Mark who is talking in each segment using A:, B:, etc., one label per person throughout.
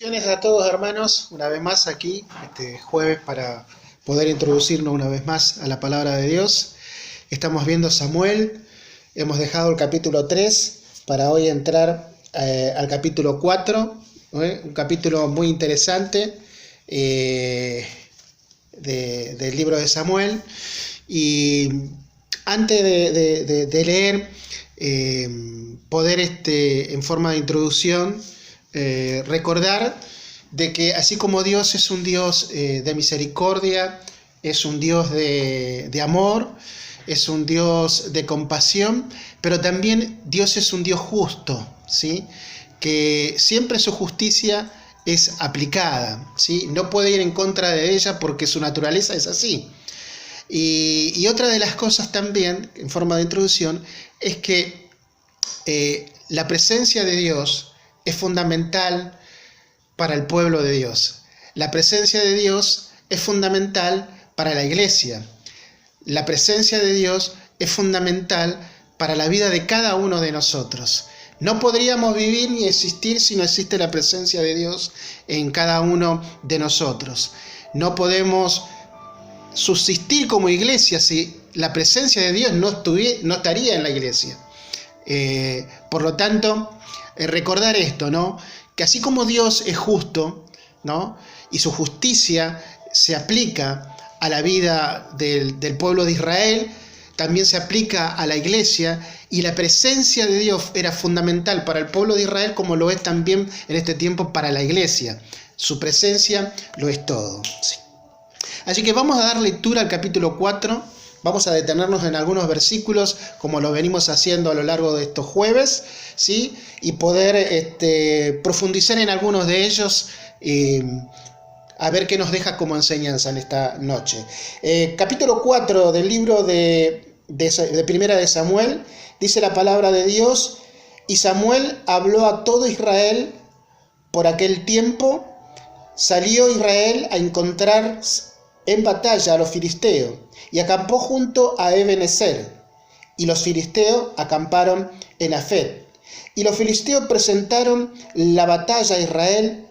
A: Bendiciones a todos hermanos, una vez más aquí, este jueves para poder introducirnos una vez más a la palabra de Dios. Estamos viendo Samuel, hemos dejado el capítulo 3 para hoy entrar al capítulo 4, un capítulo muy interesante del libro de Samuel. Y antes de leer, poder en forma de introducción, recordar de que así como Dios es un Dios de misericordia, es un Dios de amor, es un Dios de compasión, pero también Dios es un Dios justo, ¿sí? Que siempre su justicia es aplicada, ¿sí? No puede ir en contra de ella porque su naturaleza es así. Y otra de las cosas también, en forma de introducción, es que la presencia de Dios es fundamental para el pueblo de Dios. La presencia de Dios es fundamental para la iglesia. La presencia de Dios es fundamental para la vida de cada uno de nosotros. No podríamos vivir ni existir si no existe la presencia de Dios en cada uno de nosotros. No podemos subsistir como iglesia si la presencia de Dios no estaría en la iglesia. Por lo tanto, recordar esto, ¿no? Que así como Dios es justo, ¿no? Y su justicia se aplica a la vida del pueblo de Israel, también se aplica a la iglesia, y la presencia de Dios era fundamental para el pueblo de Israel como lo es también en este tiempo para la iglesia. Su presencia lo es todo. Sí. Así que vamos a dar lectura al capítulo 4. Vamos a detenernos en algunos versículos, como lo venimos haciendo a lo largo de estos jueves, ¿sí? Y poder profundizar en algunos de ellos, a ver qué nos deja como enseñanza en esta noche. Capítulo 4 del libro de Primera de Samuel, dice la palabra de Dios: y Samuel habló a todo Israel por aquel tiempo. Salió Israel a encontrar en batalla a los filisteos, y acampó junto a Ebenezer, y los filisteos acamparon en Afec. Y los filisteos presentaron la batalla a Israel,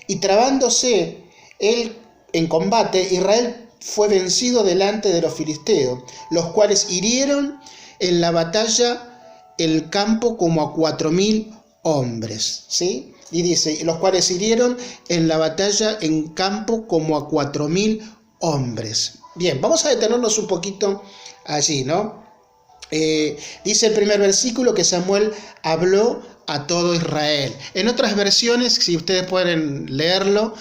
A: y trabándose él en combate, Israel fue vencido delante de los filisteos, los cuales hirieron en la batalla el campo como a 4.000 hombres, ¿sí? Y dice, los cuales hirieron en la batalla en campo como a 4.000 hombres. Bien, vamos a detenernos un poquito allí, ¿no? Dice el primer versículo que Samuel habló a todo Israel. En otras versiones, si ustedes pueden leerlo,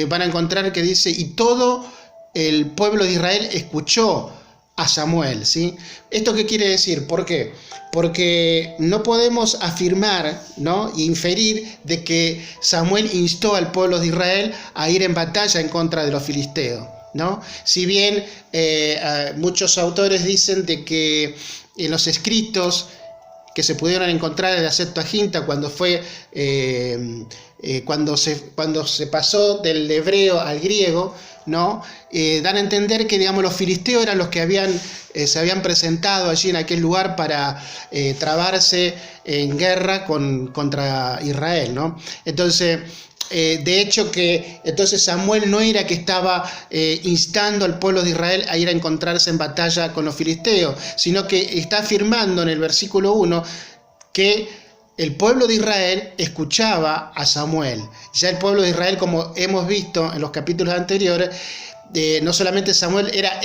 A: van a encontrar que dice, y todo el pueblo de Israel escuchó a Samuel, ¿sí? ¿Esto qué quiere decir? ¿Por qué? Porque no podemos afirmar, ¿no? E inferir de que Samuel instó al pueblo de Israel a ir en batalla en contra de los filisteos, ¿no? Si bien muchos autores dicen de que en los escritos que se pudieron encontrar en la Septuaginta cuando se pasó del hebreo al griego, ¿no? Dan a entender que, digamos, los filisteos eran los que se habían presentado allí en aquel lugar para trabarse en guerra contra Israel, ¿no? Entonces, de hecho que entonces Samuel no era que estaba instando al pueblo de Israel a ir a encontrarse en batalla con los filisteos, sino que está afirmando en el versículo 1 que el pueblo de Israel escuchaba a Samuel. Ya el pueblo de Israel, como hemos visto en los capítulos anteriores, no solamente Samuel era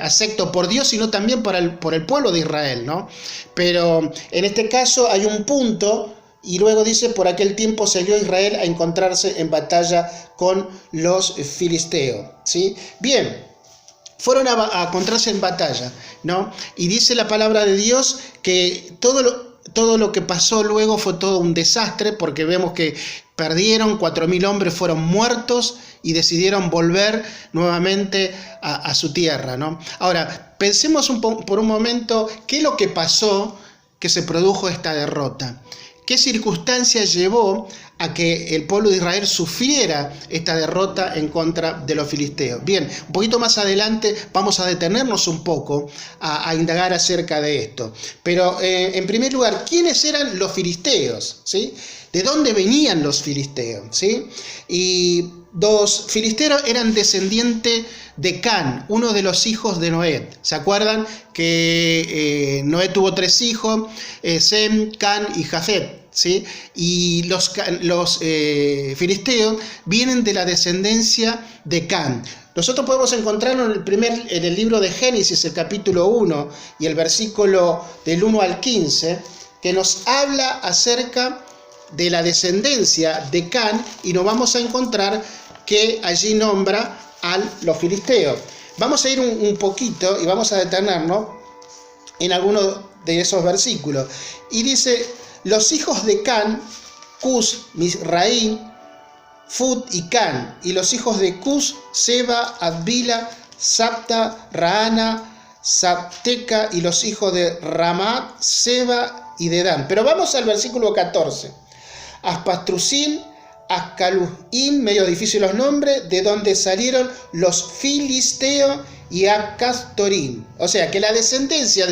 A: acepto por Dios, sino también por el pueblo de Israel, ¿no? Pero en este caso hay un punto. Y luego dice, por aquel tiempo salió Israel a encontrarse en batalla con los filisteos, ¿sí? Bien, fueron a encontrarse en batalla, ¿no? Y dice la palabra de Dios que todo lo que pasó luego fue todo un desastre, porque vemos que perdieron, 4.000 hombres fueron muertos y decidieron volver nuevamente a su tierra, ¿no? Ahora, pensemos por un momento qué es lo que pasó que se produjo esta derrota. ¿Qué circunstancias llevó a que el pueblo de Israel sufriera esta derrota en contra de los filisteos? Bien, un poquito más adelante vamos a detenernos un poco a indagar acerca de esto. Pero en primer lugar, ¿quiénes eran los filisteos? ¿Sí? de dónde venían los filisteos, ¿sí? Y los filisteos eran descendientes de Can, uno de los hijos de Noé. ¿Se acuerdan que Noé tuvo 3 hijos, Sem, Can y Jafet? ¿Sí? Y los filisteos vienen de la descendencia de Can. Nosotros podemos encontrarlo en el libro de Génesis, el capítulo 1 y el versículo del 1 al 15, que nos habla acerca de la descendencia de Can, y nos vamos a encontrar que allí nombra a los filisteos. Vamos a ir un poquito y vamos a detenernos en algunos de esos versículos. Y dice: los hijos de Can, Cus, Misraim, Fut y Can, y los hijos de Cus, Seba, Advila, Sapta, Raana, Sapteca, y los hijos de Ramat, Seba y Dedán. Pero vamos al versículo 14. Aspastrusim, Ascaluim, medio difícil los nombres, de donde salieron los filisteos, y Acastorim. O sea que la descendencia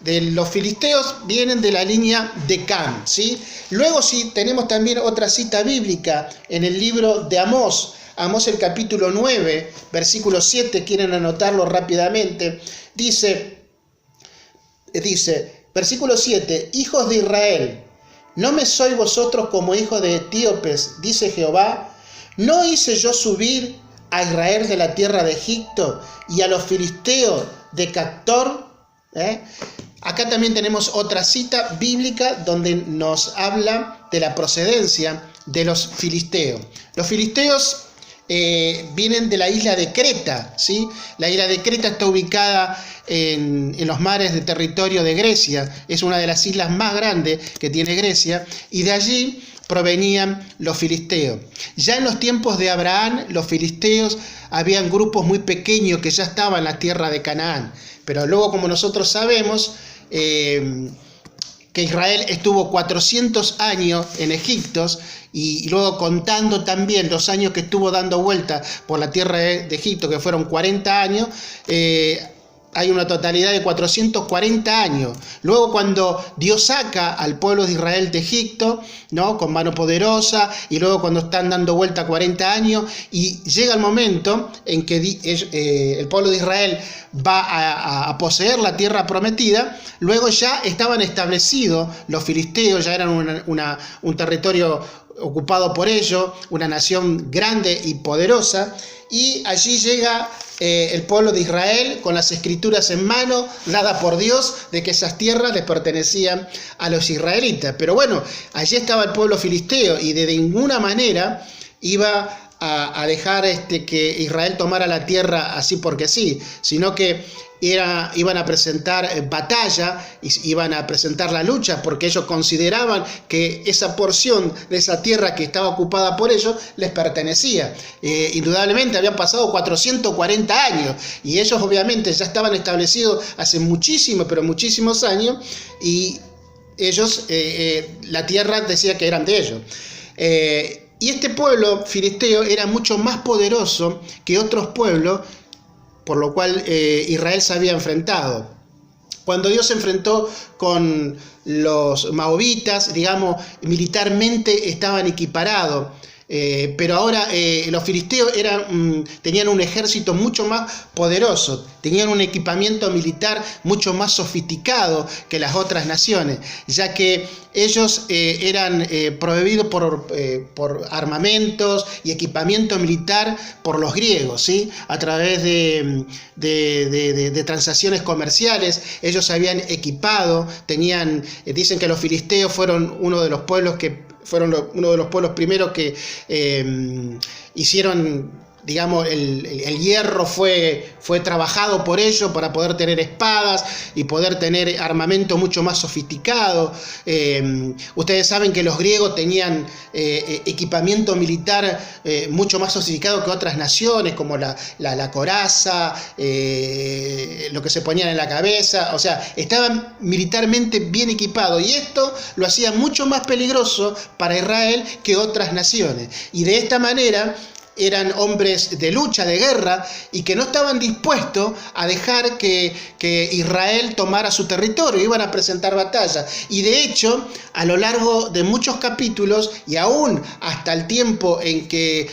A: de los filisteos vienen de la línea de Can, ¿sí? Luego sí tenemos también otra cita bíblica en el libro de Amós, el capítulo 9, versículo 7, quieren anotarlo rápidamente. Dice, versículo 7, hijos de Israel, ¿no me sois vosotros como hijos de etíopes, dice Jehová? ¿No hice yo subir a Israel de la tierra de Egipto y a los filisteos de Cactor? Acá también tenemos otra cita bíblica donde nos habla de la procedencia de los filisteos. Los filisteos vienen de la isla de Creta, ¿sí? La isla de Creta está ubicada en los mares de territorio de Grecia, es una de las islas más grandes que tiene Grecia, y de allí provenían los filisteos. Ya en los tiempos de Abraham, los filisteos habían grupos muy pequeños que ya estaban en la tierra de Canaán, pero luego, como nosotros sabemos, que Israel estuvo 400 años en Egipto, y luego contando también los años que estuvo dando vuelta por la tierra de Egipto, que fueron 40 años, hay una totalidad de 440 años. Luego, cuando Dios saca al pueblo de Israel de Egipto, ¿no?, con mano poderosa, y luego cuando están dando vuelta 40 años, y llega el momento en que el pueblo de Israel va a poseer la tierra prometida, luego ya estaban establecidos los filisteos, ya eran un territorio ocupado por ellos, una nación grande y poderosa, y allí llega el pueblo de Israel con las escrituras en mano, dada por Dios, de que esas tierras les pertenecían a los israelitas. Pero bueno, allí estaba el pueblo filisteo, y de ninguna manera iba a dejar que Israel tomara la tierra así porque sí, sino que iban a presentar batalla, iban a presentar la lucha, porque ellos consideraban que esa porción de esa tierra que estaba ocupada por ellos les pertenecía. Indudablemente habían pasado 440 años, y ellos obviamente ya estaban establecidos hace muchísimos, pero muchísimos años, y ellos, la tierra decía que eran de ellos. Y este pueblo filisteo era mucho más poderoso que otros pueblos, por lo cual Israel se había enfrentado. Cuando Dios se enfrentó con los moabitas, digamos, militarmente estaban equiparados, pero ahora los filisteos tenían un ejército mucho más poderoso, tenían un equipamiento militar mucho más sofisticado que las otras naciones, ya que ellos eran proveídos por armamentos y equipamiento militar por los griegos, ¿sí? A través de transacciones comerciales. Ellos se habían equipado, dicen que los filisteos fueron uno de los pueblos primeros que hicieron, digamos, el hierro fue trabajado por ellos para poder tener espadas y poder tener armamento mucho más sofisticado. Ustedes saben que los griegos tenían equipamiento militar mucho más sofisticado que otras naciones, como la coraza, lo que se ponían en la cabeza. O sea, estaban militarmente bien equipados, y esto lo hacía mucho más peligroso para Israel que otras naciones. Y de esta manera eran hombres de lucha, de guerra, y que no estaban dispuestos a dejar que Israel tomara su territorio, iban a presentar batalla. Y de hecho, a lo largo de muchos capítulos, y aún hasta el tiempo en que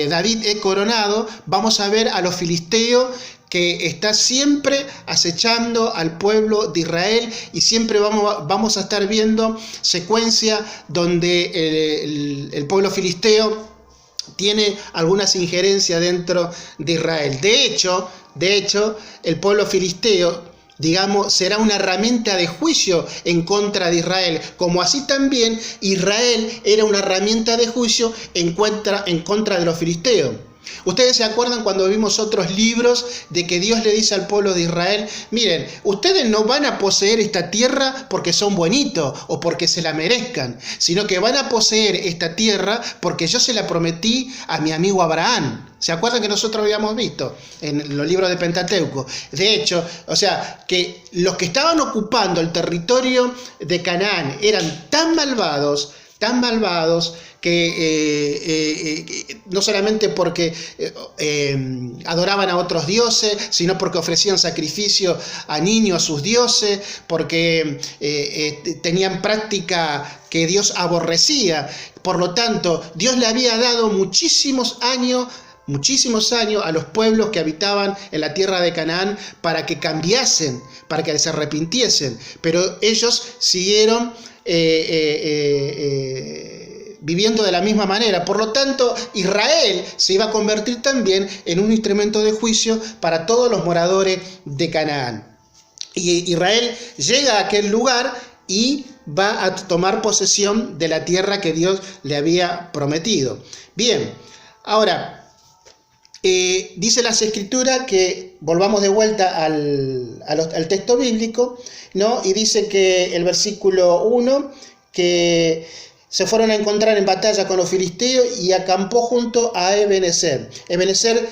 A: David es coronado, vamos a ver a los filisteos que está siempre acechando al pueblo de Israel, y siempre vamos a estar viendo secuencia donde el pueblo filisteo tiene algunas injerencias dentro de Israel. De hecho, el pueblo filisteo, digamos, será una herramienta de juicio en contra de Israel, como así también Israel era una herramienta de juicio en contra de los filisteos. Ustedes se acuerdan cuando vimos otros libros de que Dios le dice al pueblo de Israel: miren, ustedes no van a poseer esta tierra porque son bonitos o porque se la merezcan, sino que van a poseer esta tierra porque yo se la prometí a mi amigo Abraham. ¿Se acuerdan que nosotros habíamos visto en los libros de Pentateuco? De hecho, o sea, que los que estaban ocupando el territorio de Canaán eran tan malvados, que no solamente porque adoraban a otros dioses, sino porque ofrecían sacrificio a niños, a sus dioses, porque tenían práctica que Dios aborrecía. Por lo tanto, Dios le había dado muchísimos años a los pueblos que habitaban en la tierra de Canaán para que cambiasen, para que se arrepintiesen, pero ellos siguieron viviendo de la misma manera. Por lo tanto, Israel se iba a convertir también en un instrumento de juicio para todos los moradores de Canaán. Y Israel llega a aquel lugar y va a tomar posesión de la tierra que Dios le había prometido. Bien, ahora, dice las Escrituras que volvamos de vuelta al texto bíblico, ¿no? Y dice que el versículo 1, que se fueron a encontrar en batalla con los filisteos y acampó junto a Ebenezer. Ebenezer,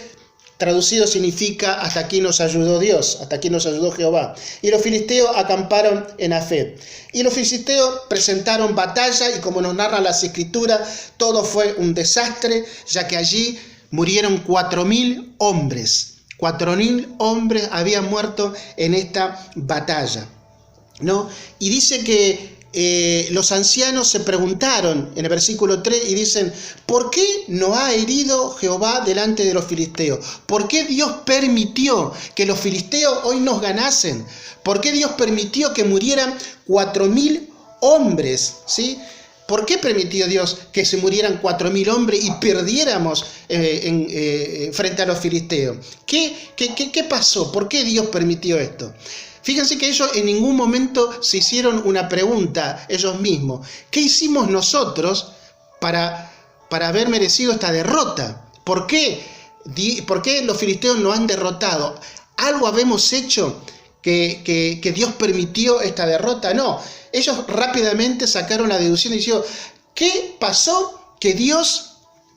A: traducido, significa hasta aquí nos ayudó Dios, hasta aquí nos ayudó Jehová. Y los filisteos acamparon en Afec. Y los filisteos presentaron batalla, y como nos narran las Escrituras, todo fue un desastre, ya que allí murieron 4.000 hombres. 4.000 hombres habían muerto en esta batalla, ¿no? Y dice que los ancianos se preguntaron en el versículo 3 y dicen: ¿por qué no ha herido Jehová delante de los filisteos? ¿Por qué Dios permitió que los filisteos hoy nos ganasen? ¿Por qué Dios permitió que murieran 4.000 hombres? ¿Sí? ¿Por qué permitió Dios que se murieran 4.000 hombres y perdiéramos frente a los filisteos? ¿Qué pasó? ¿Por qué Dios permitió esto? Fíjense que ellos en ningún momento se hicieron una pregunta ellos mismos: ¿qué hicimos nosotros para haber merecido esta derrota? ¿Por qué los filisteos nos han derrotado? ¿Algo habemos hecho que Dios permitió esta derrota? No, ellos rápidamente sacaron la deducción y dijeron: ¿qué pasó que Dios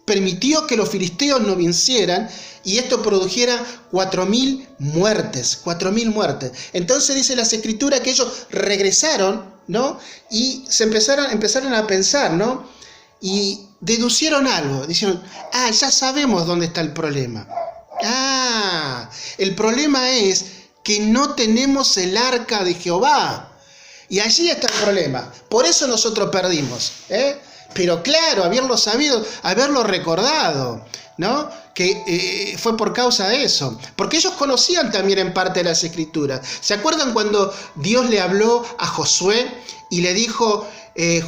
A: permitió que los filisteos no vencieran y esto produjera 4.000 muertes? 4.000 muertes. Entonces dice las Escrituras que ellos regresaron, ¿no? Y se empezaron a pensar, ¿no? Y deducieron algo. Dijeron: ya sabemos dónde está el problema. El problema es que no tenemos el arca de Jehová. Y allí está el problema. Por eso nosotros perdimos, Pero claro, haberlo sabido, haberlo recordado, ¿no? Que fue por causa de eso. Porque ellos conocían también en parte de las Escrituras. ¿Se acuerdan cuando Dios le habló a Josué y le dijo: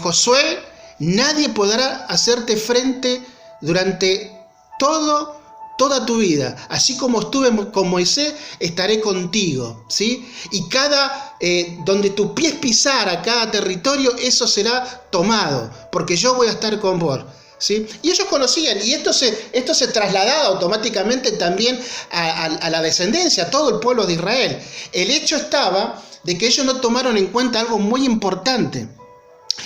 A: Josué, nadie podrá hacerte frente durante toda tu vida? Así como estuve con Moisés, estaré contigo, ¿sí? Y donde tu pies pisara cada territorio, eso será tomado, porque yo voy a estar con vos, ¿sí? Y ellos conocían, y esto se trasladaba automáticamente también a la descendencia, a todo el pueblo de Israel. El hecho estaba de que ellos no tomaron en cuenta algo muy importante.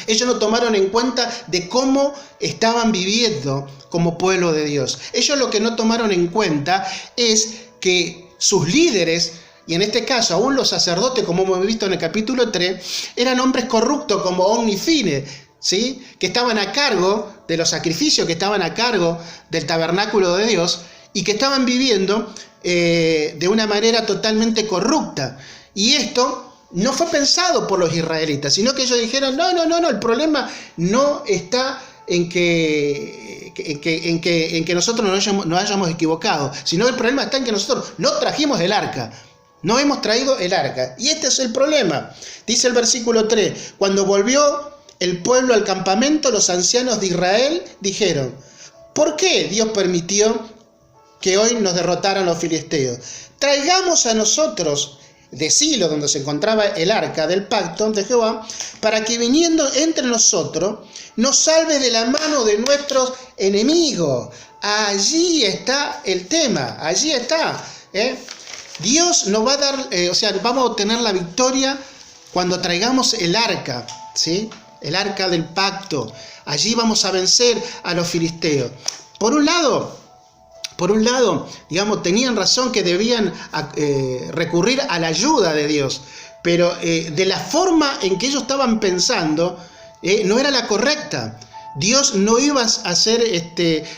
A: Ellos no tomaron en cuenta de cómo estaban viviendo como pueblo de Dios. Ellos lo que no tomaron en cuenta es que sus líderes, y en este caso aún los sacerdotes, como hemos visto en el capítulo 3, eran hombres corruptos como Omni Fine, ¿sí? Que estaban a cargo de los sacrificios que estaban a cargo del tabernáculo de Dios y que estaban viviendo de una manera totalmente corrupta. Y esto no fue pensado por los israelitas, sino que ellos dijeron, no, el problema no está en que nosotros nos hayamos equivocado, sino el problema está en que nosotros no trajimos el arca. No hemos traído el arca. Y este es el problema. Dice el versículo 3, cuando volvió el pueblo al campamento, los ancianos de Israel dijeron, ¿por qué Dios permitió que hoy nos derrotaran los filisteos? Traigamos a nosotros de Silo, donde se encontraba el arca del pacto de Jehová, para que viniendo entre nosotros nos salve de la mano de nuestros enemigos. Allí está el tema, allí está. Dios nos va a dar, vamos a obtener la victoria cuando traigamos el arca, ¿sí? El arca del pacto. Allí vamos a vencer a los filisteos. Por un lado, digamos, tenían razón que debían recurrir a la ayuda de Dios, pero de la forma en que ellos estaban pensando, no era la correcta. Dios no iba a ser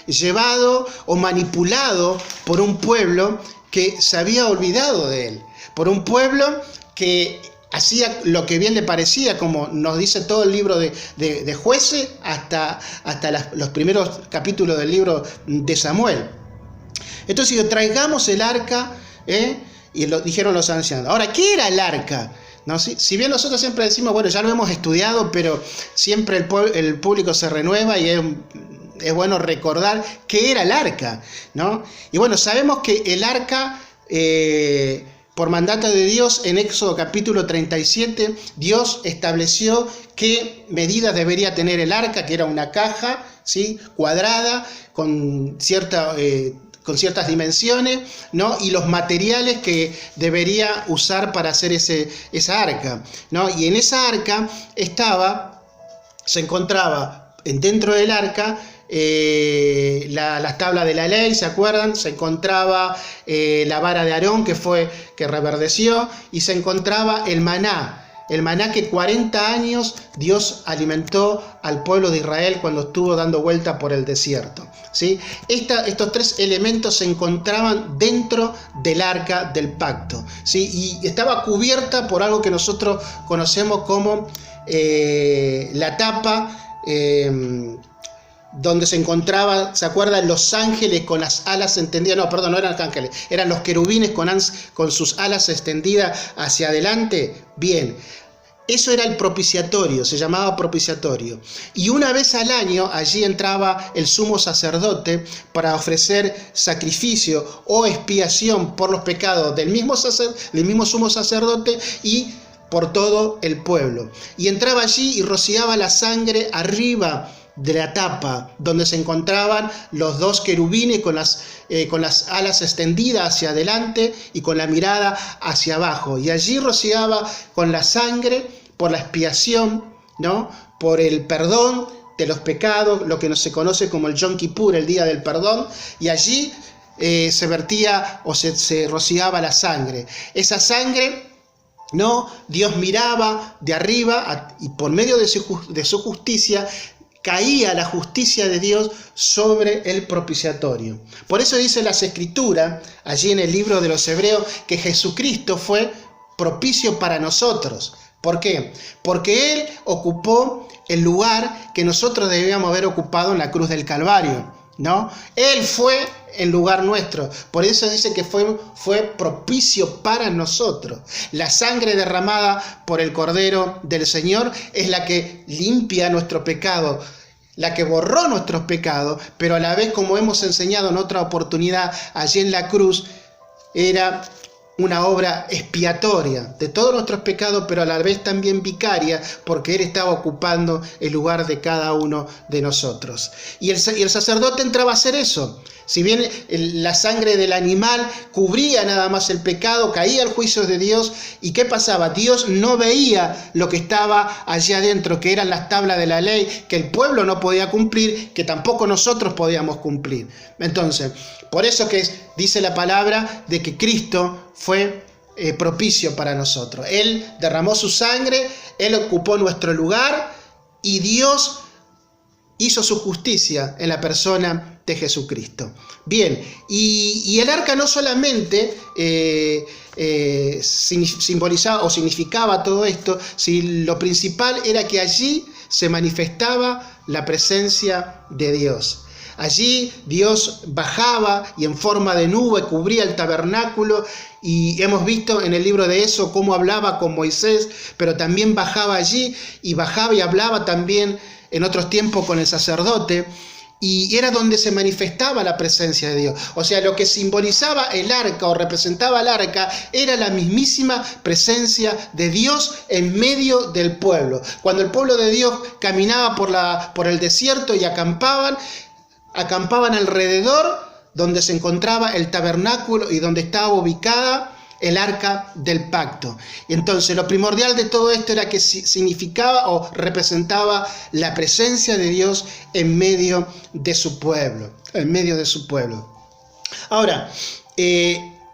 A: llevado o manipulado por un pueblo que se había olvidado de él, por un pueblo que hacía lo que bien le parecía, como nos dice todo el libro de Jueces hasta los primeros capítulos del libro de Samuel. Entonces, traigamos el arca, y lo dijeron los ancianos. Ahora, ¿qué era el arca? ¿No? Si bien nosotros siempre decimos, bueno, ya lo hemos estudiado, pero siempre el público se renueva y es bueno recordar qué era el arca, ¿no? Y bueno, sabemos que el arca, por mandato de Dios, en Éxodo capítulo 37, Dios estableció qué medidas debería tener el arca, que era una caja, ¿sí?, cuadrada, con ciertas dimensiones, ¿no? Y los materiales que debería usar para hacer esa arca, ¿no? Y en esa arca se encontraba dentro del arca las tablas de la ley, ¿se acuerdan? Se encontraba la vara de Aarón que reverdeció, y se encontraba el maná que 40 años Dios alimentó al pueblo de Israel cuando estuvo dando vuelta por el desierto, ¿sí? Estos tres elementos se encontraban dentro del arca del pacto, ¿sí? Y estaba cubierta por algo que nosotros conocemos como la tapa, donde se encontraba, ¿se acuerdan? Los ángeles con las alas extendidas, no eran ángeles, eran los querubines con sus alas extendidas hacia adelante. Bien, eso era el propiciatorio, se llamaba propiciatorio. Y una vez al año allí entraba el sumo sacerdote para ofrecer sacrificio o expiación por los pecados del mismo sumo sacerdote y por todo el pueblo. Y entraba allí y rociaba la sangre arriba de la tapa, donde se encontraban los dos querubines con las alas extendidas hacia adelante y con la mirada hacia abajo. Y allí rociaba con la sangre por la expiación, ¿no?, por el perdón de los pecados, lo que se conoce como el Yom Kippur, el día del perdón, y allí se vertía o se rociaba la sangre. Esa sangre, ¿no?, Dios miraba de arriba y por medio de su justicia caía la justicia de Dios sobre el propiciatorio. Por eso dice las Escrituras, allí en el libro de los Hebreos, que Jesucristo fue propicio para nosotros. ¿Por qué? Porque Él ocupó el lugar que nosotros debíamos haber ocupado en la cruz del Calvario, ¿no? Él fue en lugar nuestro. Por eso dice que fue propicio para nosotros. La sangre derramada por el Cordero del Señor es la que limpia nuestro pecado, la que borró nuestros pecados, pero a la vez, como hemos enseñado en otra oportunidad allí en la cruz, era una obra expiatoria de todos nuestros pecados, pero a la vez también vicaria, porque Él estaba ocupando el lugar de cada uno de nosotros. Y el sacerdote entraba a hacer eso. Si bien la sangre del animal cubría nada más el pecado, caía el juicio de Dios. ¿Y qué pasaba? Dios no veía lo que estaba allí adentro, que eran las tablas de la ley, que el pueblo no podía cumplir, que tampoco nosotros podíamos cumplir. Entonces, por eso que dice la palabra de que Cristo fue propicio para nosotros. Él derramó su sangre, Él ocupó nuestro lugar y Dios hizo su justicia en la persona de Jesucristo. Bien, y el arca no solamente simbolizaba o significaba todo esto, sino lo principal era que allí se manifestaba la presencia de Dios. Allí Dios bajaba y en forma de nube cubría el tabernáculo, y hemos visto en el libro de Éxodo cómo hablaba con Moisés, pero también bajaba allí y bajaba y hablaba también en otros tiempos con el sacerdote, y era donde se manifestaba la presencia de Dios. O sea, lo que simbolizaba el arca o representaba el arca era la mismísima presencia de Dios en medio del pueblo. Cuando el pueblo de Dios caminaba por el desierto y acampaban alrededor donde se encontraba el tabernáculo y donde estaba ubicada el arca del pacto. Entonces, lo primordial de todo esto era que significaba o representaba la presencia de Dios en medio de su pueblo. Ahora,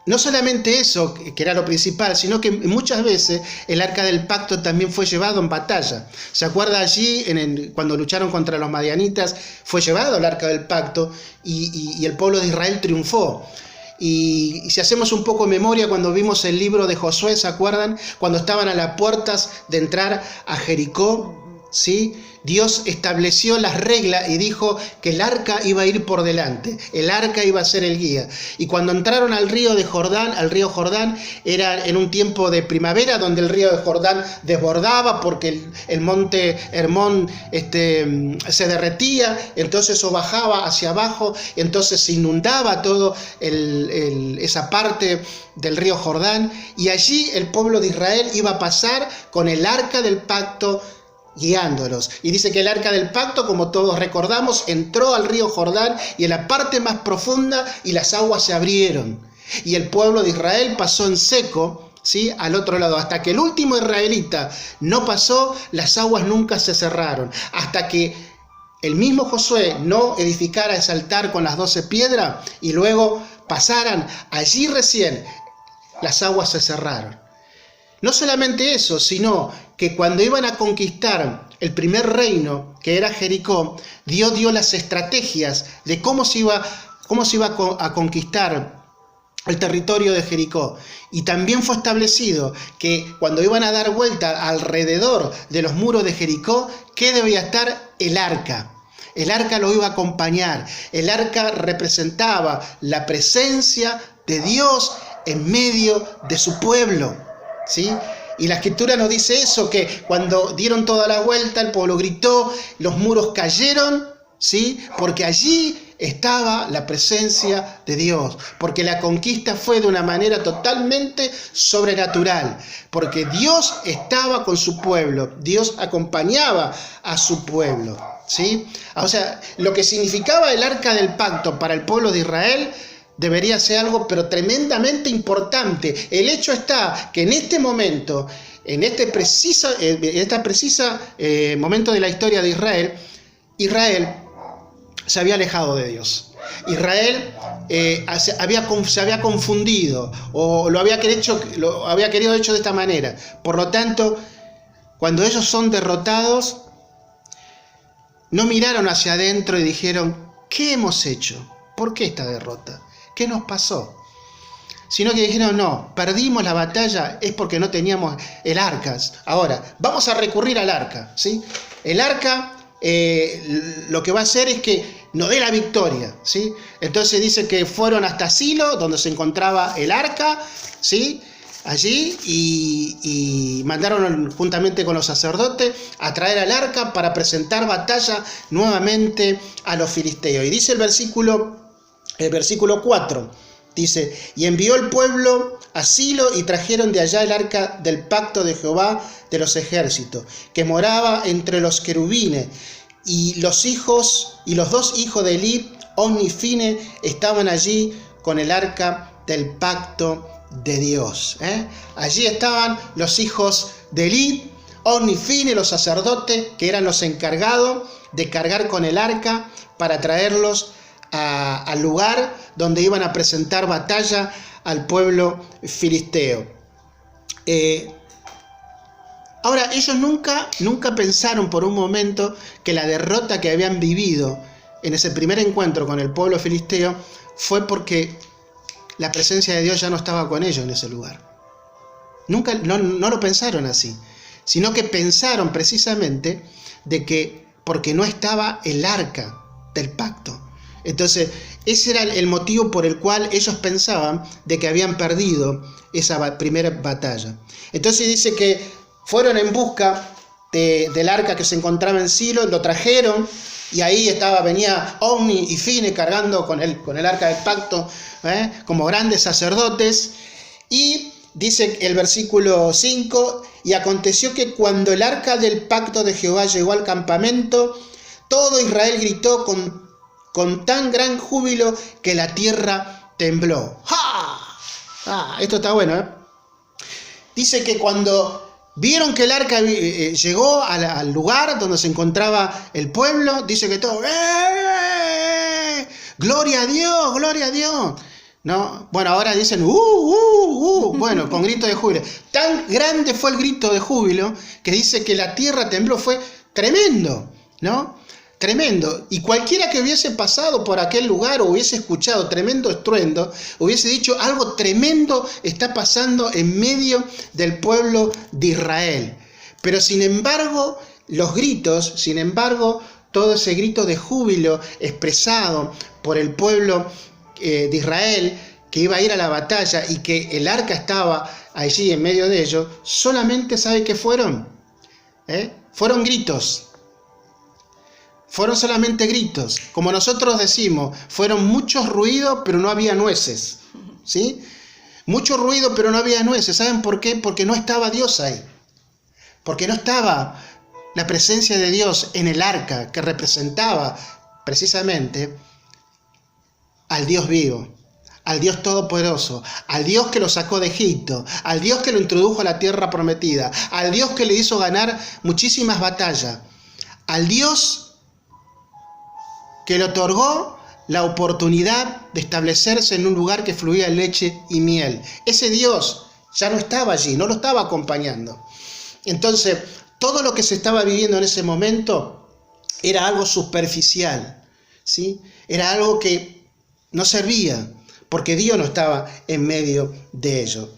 A: no solamente eso, que era lo principal, sino que muchas veces el arca del pacto también fue llevado en batalla. ¿Se acuerda allí, cuando lucharon contra los madianitas, fue llevado el arca del pacto y el pueblo de Israel triunfó? Y si hacemos un poco memoria, cuando vimos el libro de Josué, ¿se acuerdan? Cuando estaban a las puertas de entrar a Jericó, ¿sí? Dios estableció las reglas y dijo que el arca iba a ir por delante, el arca iba a ser el guía. Y cuando entraron al río Jordán, era en un tiempo de primavera, donde el río de Jordán desbordaba porque el monte Hermón se derretía, entonces eso bajaba hacia abajo, entonces se inundaba todo esa parte del río Jordán, y allí el pueblo de Israel iba a pasar con el arca del pacto guiándolos. Y dice que el arca del pacto, como todos recordamos, entró al río Jordán y en la parte más profunda, y las aguas se abrieron. Y el pueblo de Israel pasó en seco, ¿sí?, al otro lado. Hasta que el último israelita no pasó, las aguas nunca se cerraron. Hasta que el mismo Josué no edificara ese altar con las 12 piedras y luego pasaran, allí recién las aguas se cerraron. No solamente eso, sino que cuando iban a conquistar el primer reino, que era Jericó, Dios dio las estrategias de cómo se iba a conquistar el territorio de Jericó. Y también fue establecido que cuando iban a dar vuelta alrededor de los muros de Jericó, ¿qué debía estar? El arca. El arca lo iba a acompañar. El arca representaba la presencia de Dios en medio de su pueblo, ¿sí? Y la escritura nos dice eso, que cuando dieron toda la vuelta, el pueblo gritó, los muros cayeron, ¿sí? Porque allí estaba la presencia de Dios, porque la conquista fue de una manera totalmente sobrenatural, porque Dios estaba con su pueblo, Dios acompañaba a su pueblo, ¿sí? O sea, lo que significaba el arca del pacto para el pueblo de Israel debería ser algo pero tremendamente importante. El hecho está que en este momento, en este preciso momento de la historia de Israel se había alejado de Dios. Israel se había confundido o lo había querido hecho de esta manera. Por lo tanto, cuando ellos son derrotados, no miraron hacia adentro y dijeron, ¿qué hemos hecho? ¿Por qué esta derrota? ¿Qué nos pasó? Sino que dijeron, no, perdimos la batalla, es porque no teníamos el arca. Ahora, vamos a recurrir al arca, ¿sí? El arca lo que va a hacer es que nos dé la victoria, ¿sí? Entonces dice que fueron hasta Silo, donde se encontraba el arca, ¿sí?, allí, y mandaron juntamente con los sacerdotes a traer al arca para presentar batalla nuevamente a los filisteos. Y dice el versículo 4, dice, y envió el pueblo a Silo y trajeron de allá el arca del pacto de Jehová de los ejércitos, que moraba entre los querubines, y los 2 hijos de Elí, Ofni y Fine, estaban allí con el arca del pacto de Dios. Allí estaban los hijos de Elí, Ofni y Fine, los sacerdotes, que eran los encargados de cargar con el arca para traerlos al lugar donde iban a presentar batalla al pueblo filisteo. Ahora, ellos nunca pensaron por un momento que la derrota que habían vivido en ese primer encuentro con el pueblo filisteo fue porque la presencia de Dios ya no estaba con ellos en ese lugar. Nunca, no lo pensaron así, sino que pensaron precisamente de que porque no estaba el arca del pacto. Entonces, ese era el motivo por el cual ellos pensaban de que habían perdido esa primera batalla. Entonces dice que fueron en busca del arca que se encontraba en Silo, lo trajeron, y ahí venía Ofni y Fine cargando con el arca del pacto, como grandes sacerdotes. Y dice el versículo 5, y aconteció que cuando el arca del pacto de Jehová llegó al campamento, todo Israel gritó con tan gran júbilo que la tierra tembló. ¡Ja! Esto está bueno, Dice que cuando vieron que el arca llegó al lugar donde se encontraba el pueblo, dice que todo, ¡gloria a Dios! ¡Gloria a Dios! ¿No? Bueno, ahora dicen, bueno, con grito de júbilo. Tan grande fue el grito de júbilo que dice que la tierra tembló, fue tremendo, ¿no? Tremendo. Y cualquiera que hubiese pasado por aquel lugar o hubiese escuchado tremendo estruendo, hubiese dicho, algo tremendo está pasando en medio del pueblo de Israel. Pero sin embargo, todo ese grito de júbilo expresado por el pueblo de Israel, que iba a ir a la batalla y que el arca estaba allí en medio de ellos, solamente ¿sabe qué fueron? Fueron gritos. Fueron solamente gritos. Como nosotros decimos, fueron muchos ruidos, pero no había nueces. ¿Sí? Mucho ruido, pero no había nueces. ¿Saben por qué? Porque no estaba Dios ahí. Porque no estaba la presencia de Dios en el arca, que representaba precisamente al Dios vivo, al Dios todopoderoso, al Dios que lo sacó de Egipto, al Dios que lo introdujo a la tierra prometida, al Dios que le hizo ganar muchísimas batallas, al Dios que le otorgó la oportunidad de establecerse en un lugar que fluía leche y miel. Ese Dios ya no estaba allí, no lo estaba acompañando. Entonces, todo lo que se estaba viviendo en ese momento era algo superficial, ¿sí? Era algo que no servía, porque Dios no estaba en medio de ello.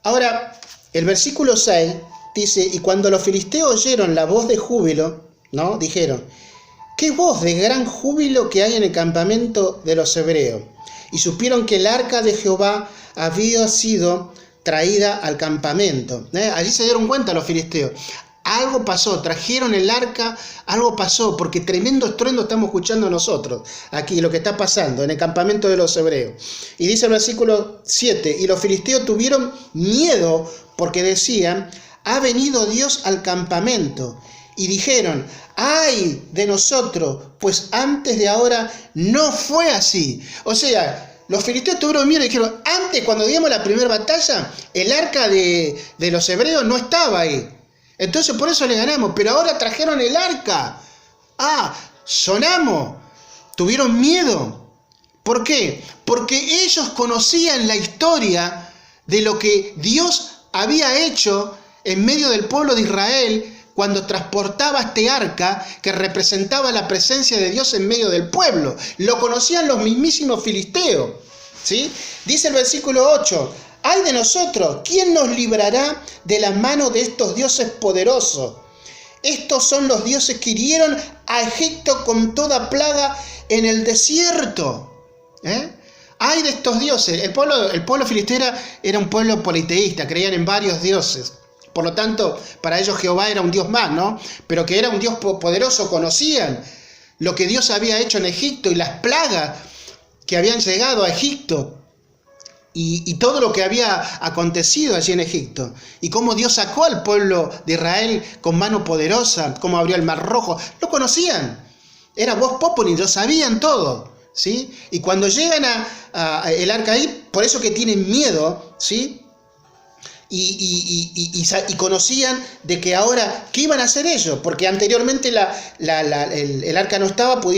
A: Ahora, el versículo 6 dice, y cuando los filisteos oyeron la voz de júbilo, ¿no? Dijeron, ¿qué voz de gran júbilo que hay en el campamento de los hebreos? Y supieron que el arca de Jehová había sido traída al campamento. Allí se dieron cuenta los filisteos. Algo pasó, trajeron el arca, algo pasó, porque tremendo estruendo estamos escuchando nosotros, aquí lo que está pasando en el campamento de los hebreos. Y dice el versículo 7, y los filisteos tuvieron miedo porque decían, ha venido Dios al campamento. Y dijeron, ¡ay de nosotros! Pues antes de ahora no fue así. O sea, los filisteos tuvieron miedo y dijeron, antes cuando dimos la primera batalla, el arca de los hebreos no estaba ahí. Entonces por eso le ganamos, pero ahora trajeron el arca. Sonamos. Tuvieron miedo. ¿Por qué? Porque ellos conocían la historia de lo que Dios había hecho en medio del pueblo de Israel cuando transportaba este arca que representaba la presencia de Dios en medio del pueblo. Lo conocían los mismísimos filisteos, ¿sí? Dice el versículo 8, ¡ay de nosotros! ¿Quién nos librará de la mano de estos dioses poderosos? Estos son los dioses que hirieron a Egipto con toda plaga en el desierto. ¡Ay de estos dioses! El pueblo filisteo era un pueblo politeísta, creían en varios dioses. Por lo tanto, para ellos Jehová era un Dios más, ¿no? Pero que era un Dios poderoso, conocían lo que Dios había hecho en Egipto y las plagas que habían llegado a Egipto y todo lo que había acontecido allí en Egipto. Y cómo Dios sacó al pueblo de Israel con mano poderosa, cómo abrió el mar rojo. Lo conocían. Era vox populi, lo sabían todo, ¿sí? Y cuando llegan a el arca ahí, por eso que tienen miedo, ¿sí? Y conocían de que ahora, ¿qué iban a hacer ellos? Porque anteriormente el arca no estaba, por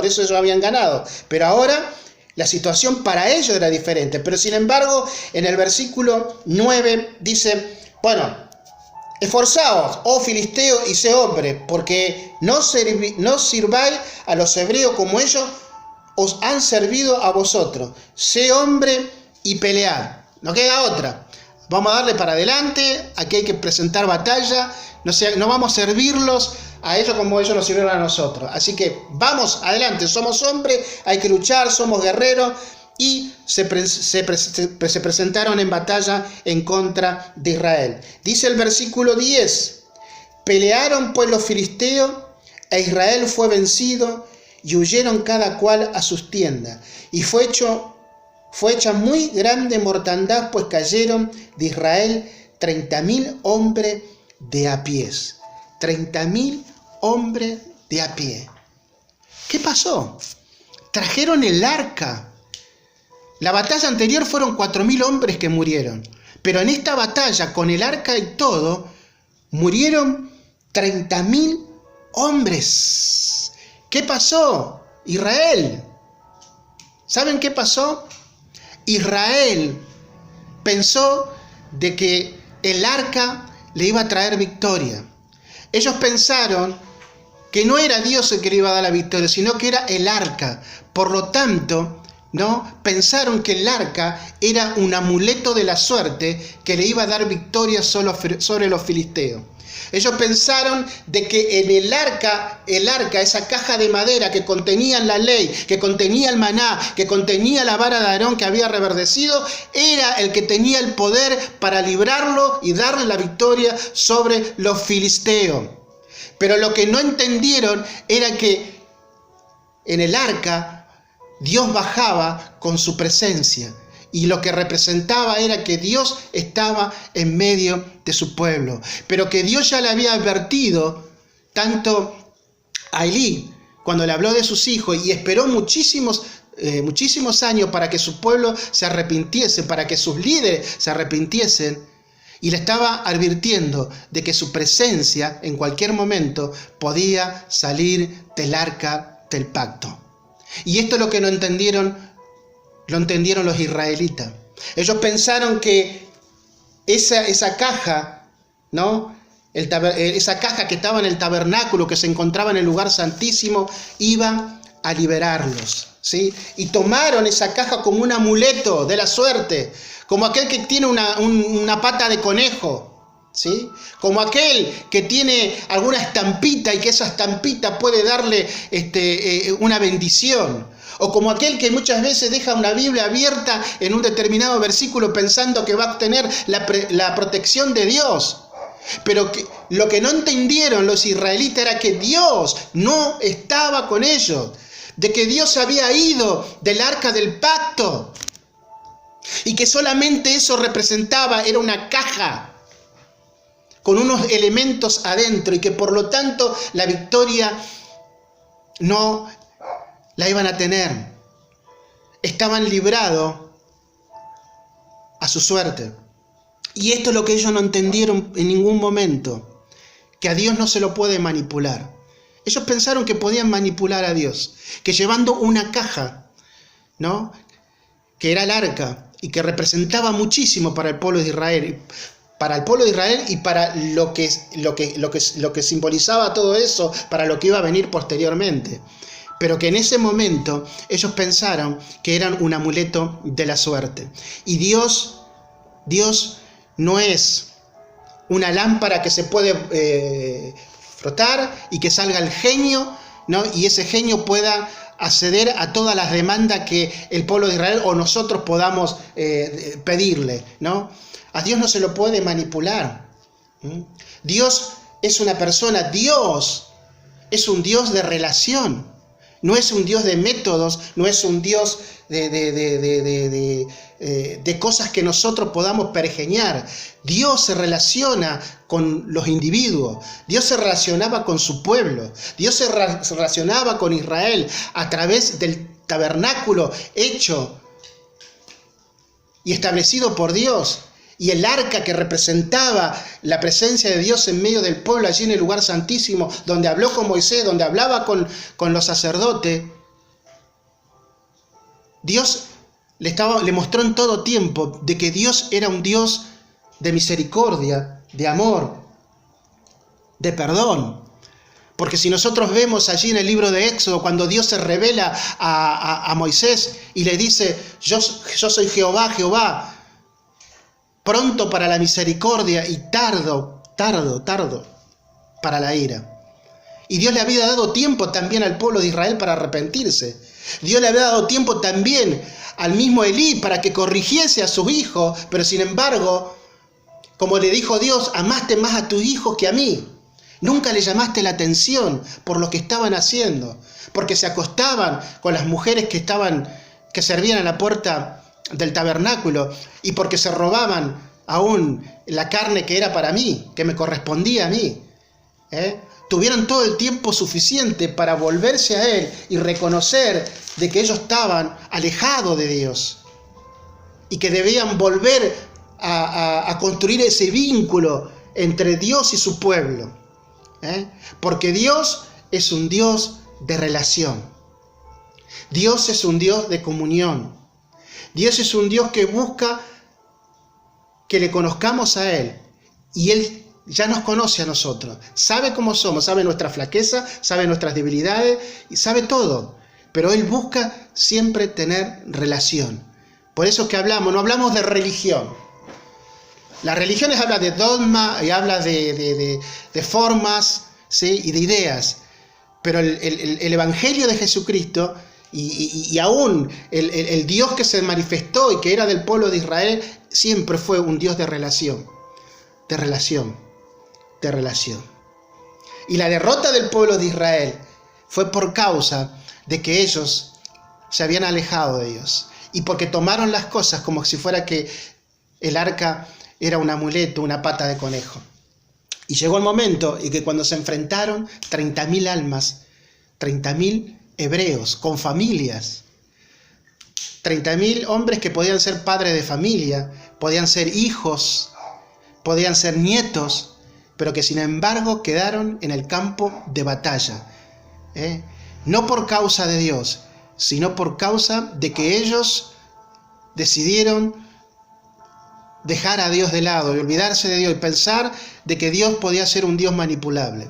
A: eso ellos habían ganado. Pero ahora La situación para ellos era diferente, pero sin embargo, en el versículo 9 dice, bueno, esforzaos, oh filisteo, y sé hombre, porque no sirváis a los hebreos como ellos os han servido a vosotros. Sé hombre y pelead. No queda otra. Vamos a darle para adelante, aquí hay que presentar batalla, no vamos a servirlos a ellos como ellos nos sirvieron a nosotros. Así que vamos adelante, somos hombres, hay que luchar, somos guerreros, y se presentaron en batalla en contra de Israel. Dice el versículo 10, pelearon pues los filisteos, e Israel fue vencido, y huyeron cada cual a sus tiendas. Y fue hecha muy grande mortandad, pues cayeron de Israel 30.000 hombres de a pies. 30.000 hombres de a pie. ¿Qué pasó? Trajeron el arca. La batalla anterior fueron 4.000 hombres que murieron. Pero en esta batalla, con el arca y todo, murieron 30.000 hombres. ¿Qué pasó? Israel. ¿Saben qué pasó? Israel pensó de que el arca le iba a traer victoria. Ellos pensaron que no era Dios el que le iba a dar la victoria, sino que era el arca. Por lo tanto, ¿no? Pensaron que el arca era un amuleto de la suerte que le iba a dar victoria sobre los filisteos. Ellos pensaron de que en el arca, esa caja de madera que contenía la ley, que contenía el maná, que contenía la vara de Aarón que había reverdecido, era el que tenía el poder para librarlo y darle la victoria sobre los filisteos. Pero lo que no entendieron era que en el arca Dios bajaba con su presencia. Y lo que representaba era que Dios estaba en medio de su pueblo. Pero que Dios ya le había advertido tanto a Elí, cuando le habló de sus hijos, y esperó muchísimos años para que su pueblo se arrepintiese, para que sus líderes se arrepintiesen. Y le estaba advirtiendo de que su presencia en cualquier momento podía salir del arca del pacto. Y esto es lo que no entendieron. Lo entendieron los israelitas. Ellos pensaron que esa caja, ¿no? Esa caja que estaba en el tabernáculo, que se encontraba en el lugar santísimo, iba a liberarlos, ¿sí? Y tomaron esa caja como un amuleto de la suerte, como aquel que tiene una pata de conejo, ¿sí? Como aquel que tiene alguna estampita y que esa estampita puede darle una bendición. O como aquel que muchas veces deja una Biblia abierta en un determinado versículo pensando que va a obtener la protección de Dios. Pero lo que no entendieron los israelitas era que Dios no estaba con ellos. De que Dios había ido del arca del pacto. Y que solamente eso representaba, era una caja con unos elementos adentro. Y que por lo tanto la victoria no la iban a tener. Estaban librados a su suerte. Y esto es lo que ellos no entendieron en ningún momento, que a Dios no se lo puede manipular. Ellos pensaron que podían manipular a Dios, que llevando una caja, ¿no? Que era el arca y que representaba muchísimo para el pueblo de Israel, y para lo que simbolizaba todo eso, para lo que iba a venir posteriormente. Pero que en ese momento ellos pensaron que eran un amuleto de la suerte. Y Dios no es una lámpara que se puede frotar y que salga el genio, ¿no? Y ese genio pueda acceder a todas las demandas que el pueblo de Israel o nosotros podamos pedirle, ¿no? A Dios no se lo puede manipular. Dios es una persona, Dios es un Dios de relación. No es un Dios de métodos, no es un Dios de cosas que nosotros podamos pergeñar. Dios se relaciona con los individuos, Dios se relacionaba con su pueblo, Dios se relacionaba con Israel a través del tabernáculo hecho y establecido por Dios. Y el arca que representaba la presencia de Dios en medio del pueblo, allí en el lugar santísimo, donde habló con Moisés, donde hablaba con los sacerdotes. Dios le mostró en todo tiempo de que Dios era un Dios de misericordia, de amor, de perdón. Porque si nosotros vemos allí en el libro de Éxodo, cuando Dios se revela a Moisés y le dice, yo soy Jehová, pronto para la misericordia y tardo para la ira. Y Dios le había dado tiempo también al pueblo de Israel para arrepentirse. Dios le había dado tiempo también al mismo Elí para que corrigiese a sus hijos, pero sin embargo, como le dijo Dios, amaste más a tus hijos que a mí. Nunca le llamaste la atención por lo que estaban haciendo, porque se acostaban con las mujeres que servían a la puerta del tabernáculo y porque se robaban aún la carne que era para mí, que me correspondía a mí. Tuvieron todo el tiempo suficiente para volverse a Él y reconocer de que ellos estaban alejados de Dios y que debían volver a construir ese vínculo entre Dios y su pueblo. Porque Dios es un Dios de relación. Dios es un Dios de comunión. Dios es un Dios que busca que le conozcamos a Él. Y Él ya nos conoce a nosotros. Sabe cómo somos, sabe nuestra flaqueza, sabe nuestras debilidades y sabe todo. Pero Él busca siempre tener relación. Por eso es que no hablamos de religión. Las religiones hablan de dogma y hablan de formas, ¿sí? Y de ideas. Pero el Evangelio de Jesucristo y aún el Dios que se manifestó y que era del pueblo de Israel siempre fue un Dios de relación. De relación. De relación. Y la derrota del pueblo de Israel fue por causa de que ellos se habían alejado de Dios. Y porque tomaron las cosas como si fuera que el arca era un amuleto, una pata de conejo. Y llegó el momento en que cuando se enfrentaron 30.000 almas, 30.000 hebreos con familias, 30.000 hombres que podían ser padres de familia, podían ser hijos, podían ser nietos, pero que sin embargo quedaron en el campo de batalla. No por causa de Dios, sino por causa de que ellos decidieron dejar a Dios de lado y olvidarse de Dios y pensar de que Dios podía ser un Dios manipulable.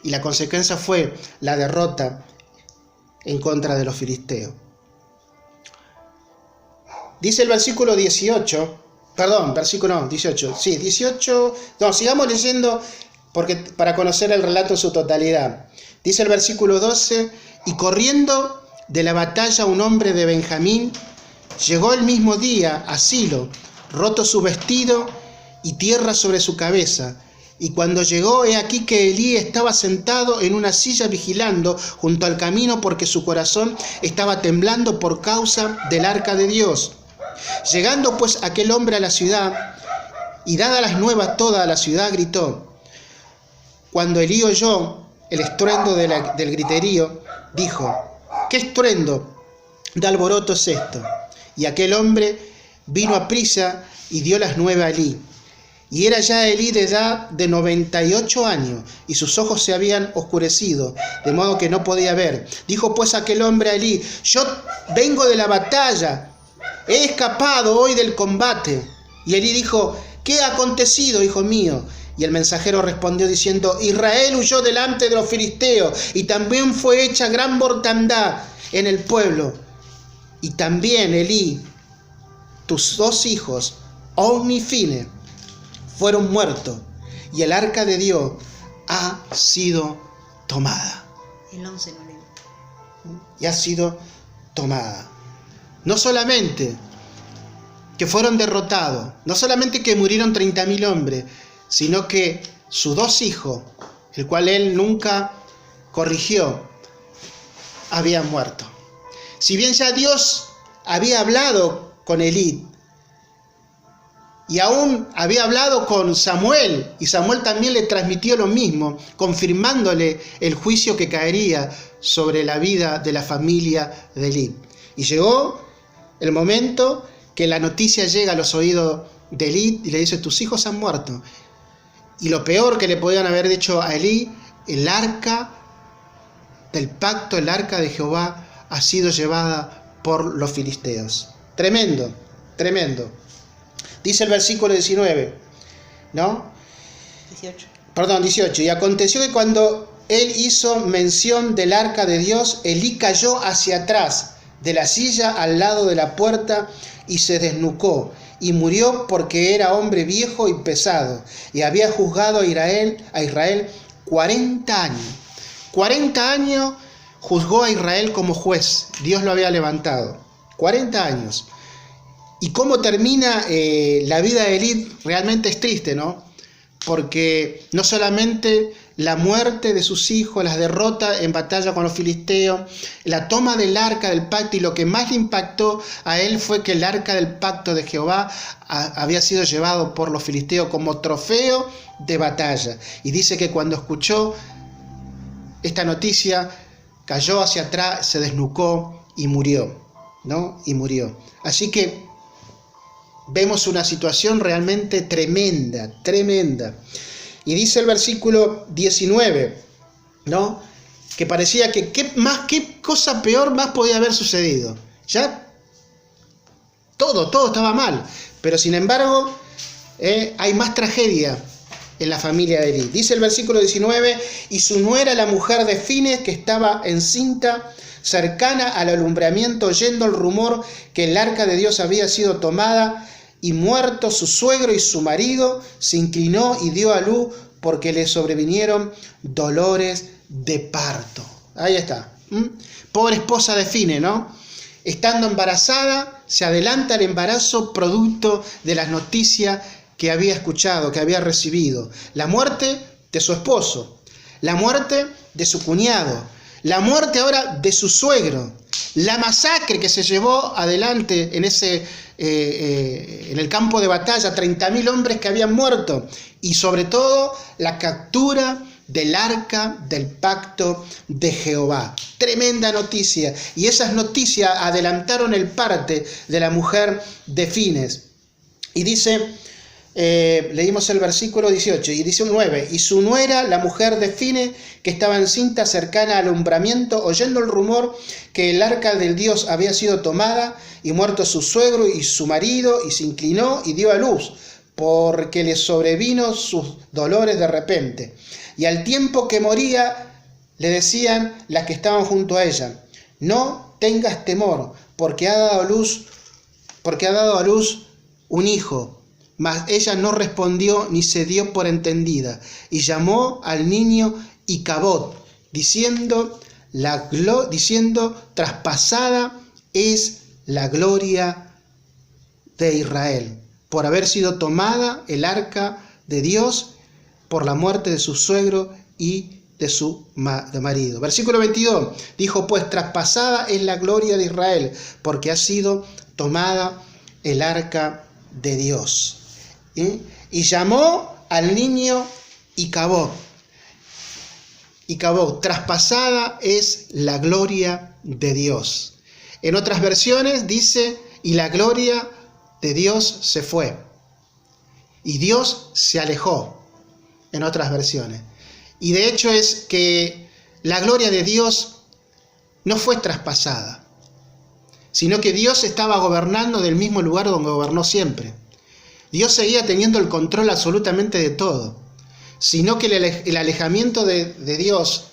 A: Y la consecuencia fue la derrota en contra de los filisteos. Dice el versículo 18, sigamos leyendo para conocer el relato en su totalidad. Dice el versículo 12, y corriendo de la batalla un hombre de Benjamín, llegó el mismo día a Silo, roto su vestido y tierra sobre su cabeza. Y cuando llegó, he aquí que Elí estaba sentado en una silla vigilando junto al camino, porque su corazón estaba temblando por causa del arca de Dios. Llegando pues aquel hombre a la ciudad, y dadas las nuevas toda la ciudad gritó. Cuando Elí oyó el estruendo del griterío, dijo, ¿qué estruendo de alboroto es esto? Y aquel hombre vino a prisa y dio las nuevas a Elí. Y era ya Elí de edad de 98 años, y sus ojos se habían oscurecido, de modo que no podía ver. Dijo pues aquel hombre a Elí, yo vengo de la batalla, he escapado hoy del combate. Y Elí dijo, ¿qué ha acontecido, hijo mío? Y el mensajero respondió diciendo, Israel huyó delante de los filisteos, y también fue hecha gran mortandad en el pueblo. Y también Elí, tus 2 hijos, Ofni y Fine, fueron muertos, y el arca de Dios ha sido tomada.
B: El 11 no leo.
A: Y ha sido tomada. No solamente que fueron derrotados, no solamente que murieron 30.000 hombres, sino que sus 2 hijos, el cual él nunca corrigió, habían muerto. Si bien ya Dios había hablado con Elí, y aún había hablado con Samuel, y Samuel también le transmitió lo mismo, confirmándole el juicio que caería sobre la vida de la familia de Elí. Y llegó el momento que la noticia llega a los oídos de Elí y le dice, tus hijos han muerto. Y lo peor que le podían haber dicho a Elí, el arca del pacto, el arca de Jehová, ha sido llevada por los filisteos. Tremendo, tremendo. Dice el versículo 19, ¿no?
B: 18.
A: Perdón, 18. Y aconteció que cuando él hizo mención del arca de Dios, Elí cayó hacia atrás de la silla al lado de la puerta y se desnucó y murió porque era hombre viejo y pesado y había juzgado a Israel 40 años. 40 años juzgó a Israel como juez. Dios lo había levantado. 40 años. Y cómo termina la vida de Elí realmente es triste, ¿no? Porque no solamente la muerte de sus hijos, las derrotas en batalla con los filisteos, la toma del arca del pacto, y lo que más le impactó a él fue que el arca del pacto de Jehová había sido llevado por los filisteos como trofeo de batalla. Y dice que cuando escuchó esta noticia, cayó hacia atrás, se desnucó y murió, ¿no? Y murió. Así que vemos una situación realmente tremenda, tremenda. Y dice el versículo 19, ¿no? Que parecía que qué cosa peor más podía haber sucedido. Ya todo estaba mal. Pero sin embargo, hay más tragedia en la familia de Elí. Dice el versículo 19, y su nuera, la mujer de Fines, que estaba encinta, cercana al alumbramiento, oyendo el rumor que el arca de Dios había sido tomada, y muerto su suegro y su marido, se inclinó y dio a luz porque le sobrevinieron dolores de parto. Ahí está. Pobre esposa de Fines, ¿no? Estando embarazada, se adelanta el embarazo producto de las noticias que había escuchado, que había recibido. La muerte de su esposo, la muerte de su cuñado, la muerte ahora de su suegro, la masacre que se llevó adelante en el campo de batalla, 30.000 hombres que habían muerto, y sobre todo la captura del arca del pacto de Jehová. Tremenda noticia, y esas noticias adelantaron el parte de la mujer de Fines. Y dice, leímos el versículo 18 y 19, y su nuera, la mujer de Fines, que estaba encinta, cercana al alumbramiento, oyendo el rumor que el arca del Dios había sido tomada, y muerto su suegro y su marido, y se inclinó y dio a luz, porque le sobrevino sus dolores de repente. Y al tiempo que moría, le decían las que estaban junto a ella, no tengas temor, porque ha dado a luz un hijo. Mas ella no respondió ni se dio por entendida, y llamó al niño Icabod, diciendo, traspasada es la gloria de Israel, por haber sido tomada el arca de Dios por la muerte de su suegro y de su marido. Versículo 22, dijo pues, traspasada es la gloria de Israel, porque ha sido tomada el arca de Dios. Y llamó al niño Icabod. Traspasada es la gloria de Dios. En otras versiones dice, y la gloria de Dios se fue. Y Dios se alejó, en otras versiones. Y de hecho es que la gloria de Dios no fue traspasada, sino que Dios estaba gobernando del mismo lugar donde gobernó siempre. Dios seguía teniendo el control absolutamente de todo, sino que el alejamiento de Dios,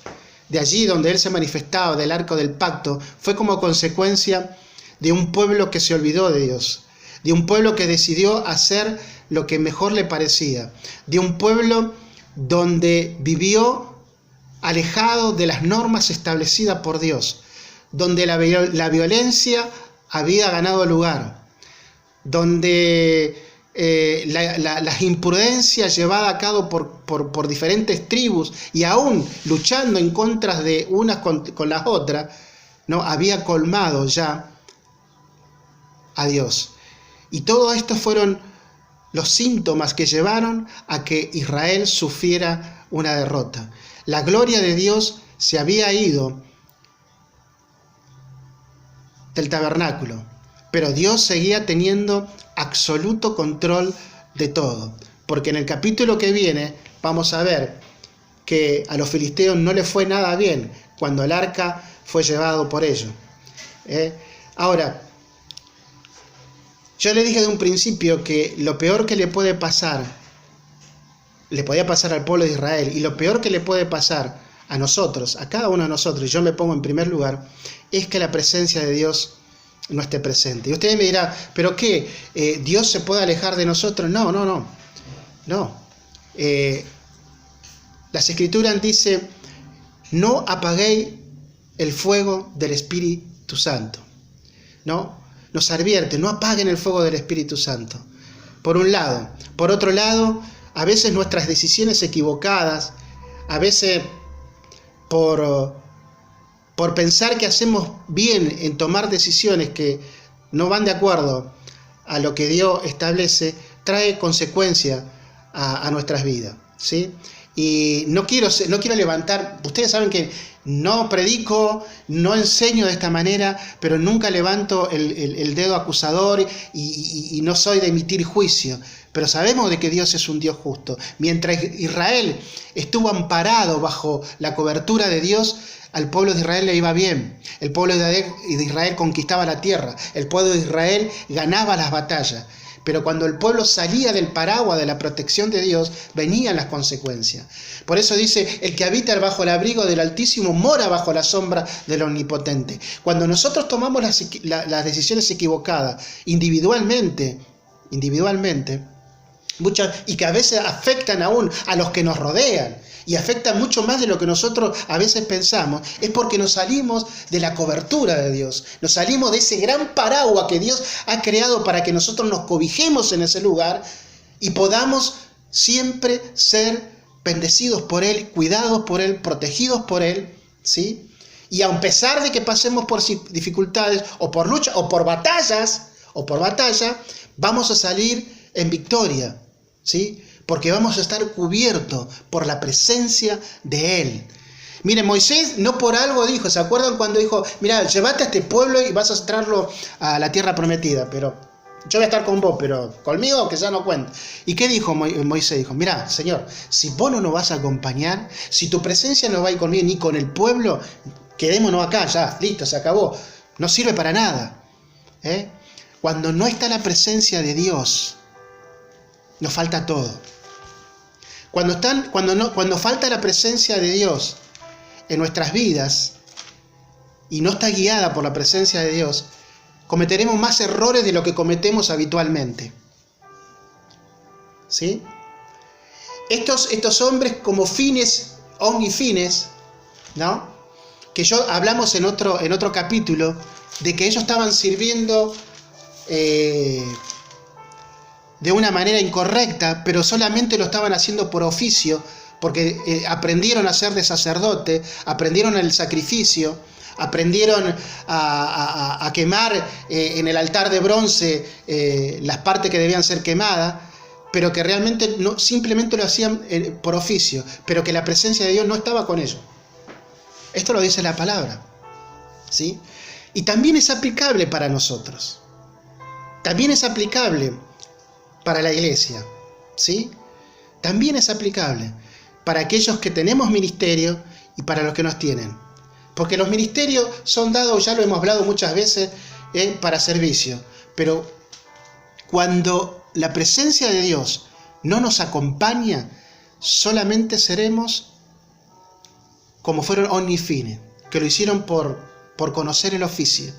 A: de allí donde Él se manifestaba, del arca del pacto, fue como consecuencia de un pueblo que se olvidó de Dios, de un pueblo que decidió hacer lo que mejor le parecía, de un pueblo donde vivió alejado de las normas establecidas por Dios, donde la violencia había ganado lugar, donde las imprudencias llevadas a cabo por diferentes tribus y aún luchando en contra de unas con las otras, ¿no? Había colmado ya a Dios. Y todo esto fueron los síntomas que llevaron a que Israel sufriera una derrota. La gloria de Dios se había ido del tabernáculo, pero Dios seguía teniendo absoluto control de todo, porque en el capítulo que viene vamos a ver que a los filisteos no les fue nada bien cuando el arca fue llevado por ellos. Ahora, yo le dije de un principio que lo peor que le podía pasar al pueblo de Israel, y lo peor que le puede pasar a nosotros, a cada uno de nosotros, y yo me pongo en primer lugar, es que la presencia de Dios no esté presente. Y usted me dirá, ¿pero qué? ¿Dios se puede alejar de nosotros? No. Las Escrituras dicen, no apaguéis el fuego del Espíritu Santo. ¿No? Nos advierte, no apaguen el fuego del Espíritu Santo. Por un lado. Por otro lado, a veces nuestras decisiones equivocadas, a veces por pensar que hacemos bien en tomar decisiones que no van de acuerdo a lo que Dios establece, trae consecuencias a nuestras vidas, ¿sí? Y no quiero levantar, ustedes saben que no predico, no enseño de esta manera, pero nunca levanto el dedo acusador y no soy de emitir juicio. Pero sabemos de que Dios es un Dios justo. Mientras Israel estuvo amparado bajo la cobertura de Dios, al pueblo de Israel le iba bien. El pueblo de Israel conquistaba la tierra. El pueblo de Israel ganaba las batallas. Pero cuando el pueblo salía del paraguas de la protección de Dios, venían las consecuencias. Por eso dice, el que habita bajo el abrigo del Altísimo mora bajo la sombra del Omnipotente. Cuando nosotros tomamos las decisiones equivocadas individualmente, y que a veces afectan aún a los que nos rodean, y afectan mucho más de lo que nosotros a veces pensamos, es porque nos salimos de la cobertura de Dios, nos salimos de ese gran paraguas que Dios ha creado para que nosotros nos cobijemos en ese lugar y podamos siempre ser bendecidos por Él, cuidados por Él, protegidos por Él, ¿sí? Y a pesar de que pasemos por dificultades o por lucha o por batalla, vamos a salir en victoria, ¿sí? Porque vamos a estar cubiertos por la presencia de Él. Miren, Moisés no por algo dijo, ¿se acuerdan cuando dijo, mira, llévate a este pueblo y vas a traerlo a la tierra prometida, pero yo voy a estar con vos, pero conmigo que ya no cuenta? ¿Y qué dijo Moisés? Dijo, mira, Señor, si vos no nos vas a acompañar, si tu presencia no va a ir conmigo ni con el pueblo, quedémonos acá, ya, listo, se acabó. No sirve para nada. Cuando no está la presencia de Dios, nos falta todo. Cuando falta la presencia de Dios en nuestras vidas y no está guiada por la presencia de Dios, cometeremos más errores de lo que cometemos habitualmente. ¿Sí? Estos hombres como fines, omnifines, ¿no? Que hablamos en otro capítulo, de que ellos estaban sirviendo de una manera incorrecta, pero solamente lo estaban haciendo por oficio, porque aprendieron a ser de sacerdote, aprendieron el sacrificio, aprendieron a quemar en el altar de bronce las partes que debían ser quemadas, pero que realmente simplemente lo hacían por oficio, pero que la presencia de Dios no estaba con ellos. Esto lo dice la palabra, ¿sí? Y también es aplicable para nosotros. También es aplicable para la iglesia, ¿sí? También es aplicable para aquellos que tenemos ministerio y para los que nos tienen. Porque los ministerios son dados, ya lo hemos hablado muchas veces, para servicio. Pero cuando la presencia de Dios no nos acompaña, solamente seremos como fueron omnifines, que lo hicieron por conocer el oficio.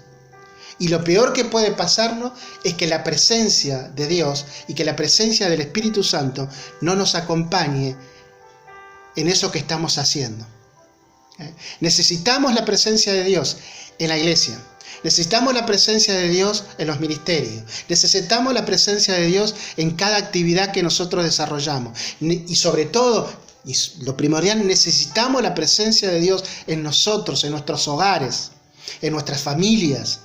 A: Y lo peor que puede pasarnos es que la presencia de Dios y que la presencia del Espíritu Santo no nos acompañe en eso que estamos haciendo. Necesitamos la presencia de Dios en la iglesia. Necesitamos la presencia de Dios en los ministerios. Necesitamos la presencia de Dios en cada actividad que nosotros desarrollamos. Y sobre todo, y lo primordial, necesitamos la presencia de Dios en nosotros, en nuestros hogares, en nuestras familias.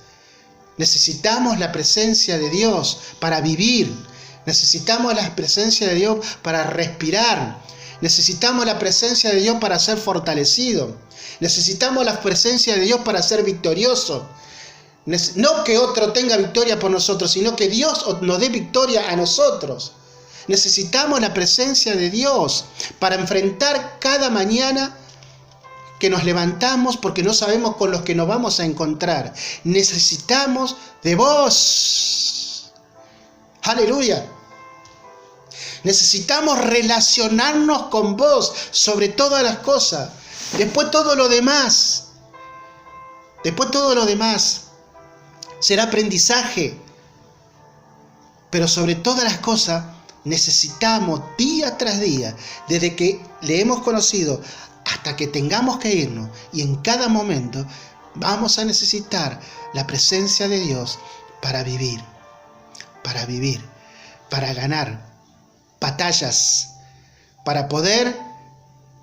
A: Necesitamos la presencia de Dios para vivir. Necesitamos la presencia de Dios para respirar. Necesitamos la presencia de Dios para ser fortalecido. Necesitamos la presencia de Dios para ser victorioso. No que otro tenga victoria por nosotros, sino que Dios nos dé victoria a nosotros. Necesitamos la presencia de Dios para enfrentar cada mañana que nos levantamos porque no sabemos con los que nos vamos a encontrar. Necesitamos de vos. Aleluya. Necesitamos relacionarnos con vos sobre todas las cosas. Después todo lo demás será aprendizaje. Pero sobre todas las cosas necesitamos día tras día, desde que le hemos conocido hasta que tengamos que irnos, y en cada momento vamos a necesitar la presencia de Dios para vivir, para ganar batallas, para poder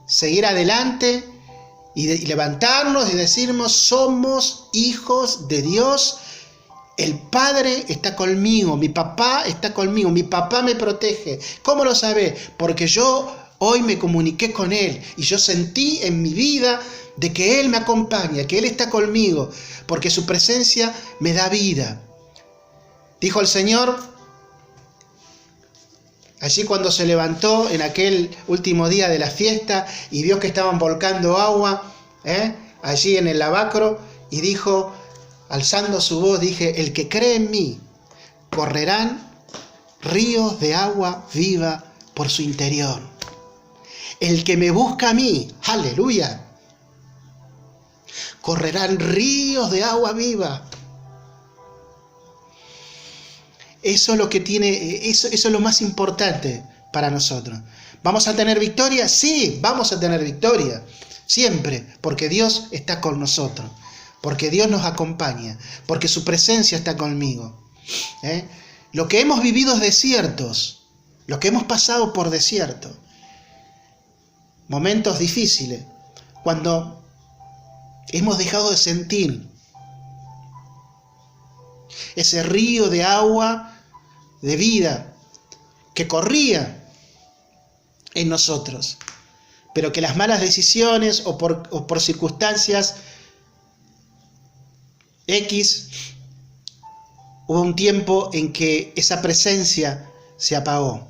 A: seguir adelante y levantarnos y decirnos: somos hijos de Dios. El Padre está conmigo, mi papá está conmigo, mi papá me protege. ¿Cómo lo sabés? Porque yo hoy me comuniqué con Él y yo sentí en mi vida de que Él me acompaña, que Él está conmigo, porque su presencia me da vida. Dijo el Señor, allí cuando se levantó en aquel último día de la fiesta y vio que estaban volcando agua, allí en el lavacro, y dijo, alzando su voz, dije: el que cree en mí, correrán ríos de agua viva por su interior. El que me busca a mí, aleluya, correrán ríos de agua viva. Eso es lo que tiene, eso es lo más importante para nosotros. ¿Vamos a tener victoria? Sí, vamos a tener victoria, siempre, porque Dios está con nosotros. Porque Dios nos acompaña, porque su presencia está conmigo. Lo que hemos vivido es desiertos, lo que hemos pasado por desierto, momentos difíciles, cuando hemos dejado de sentir ese río de agua, de vida, que corría en nosotros, pero que las malas decisiones o por circunstancias X, hubo un tiempo en que esa presencia se apagó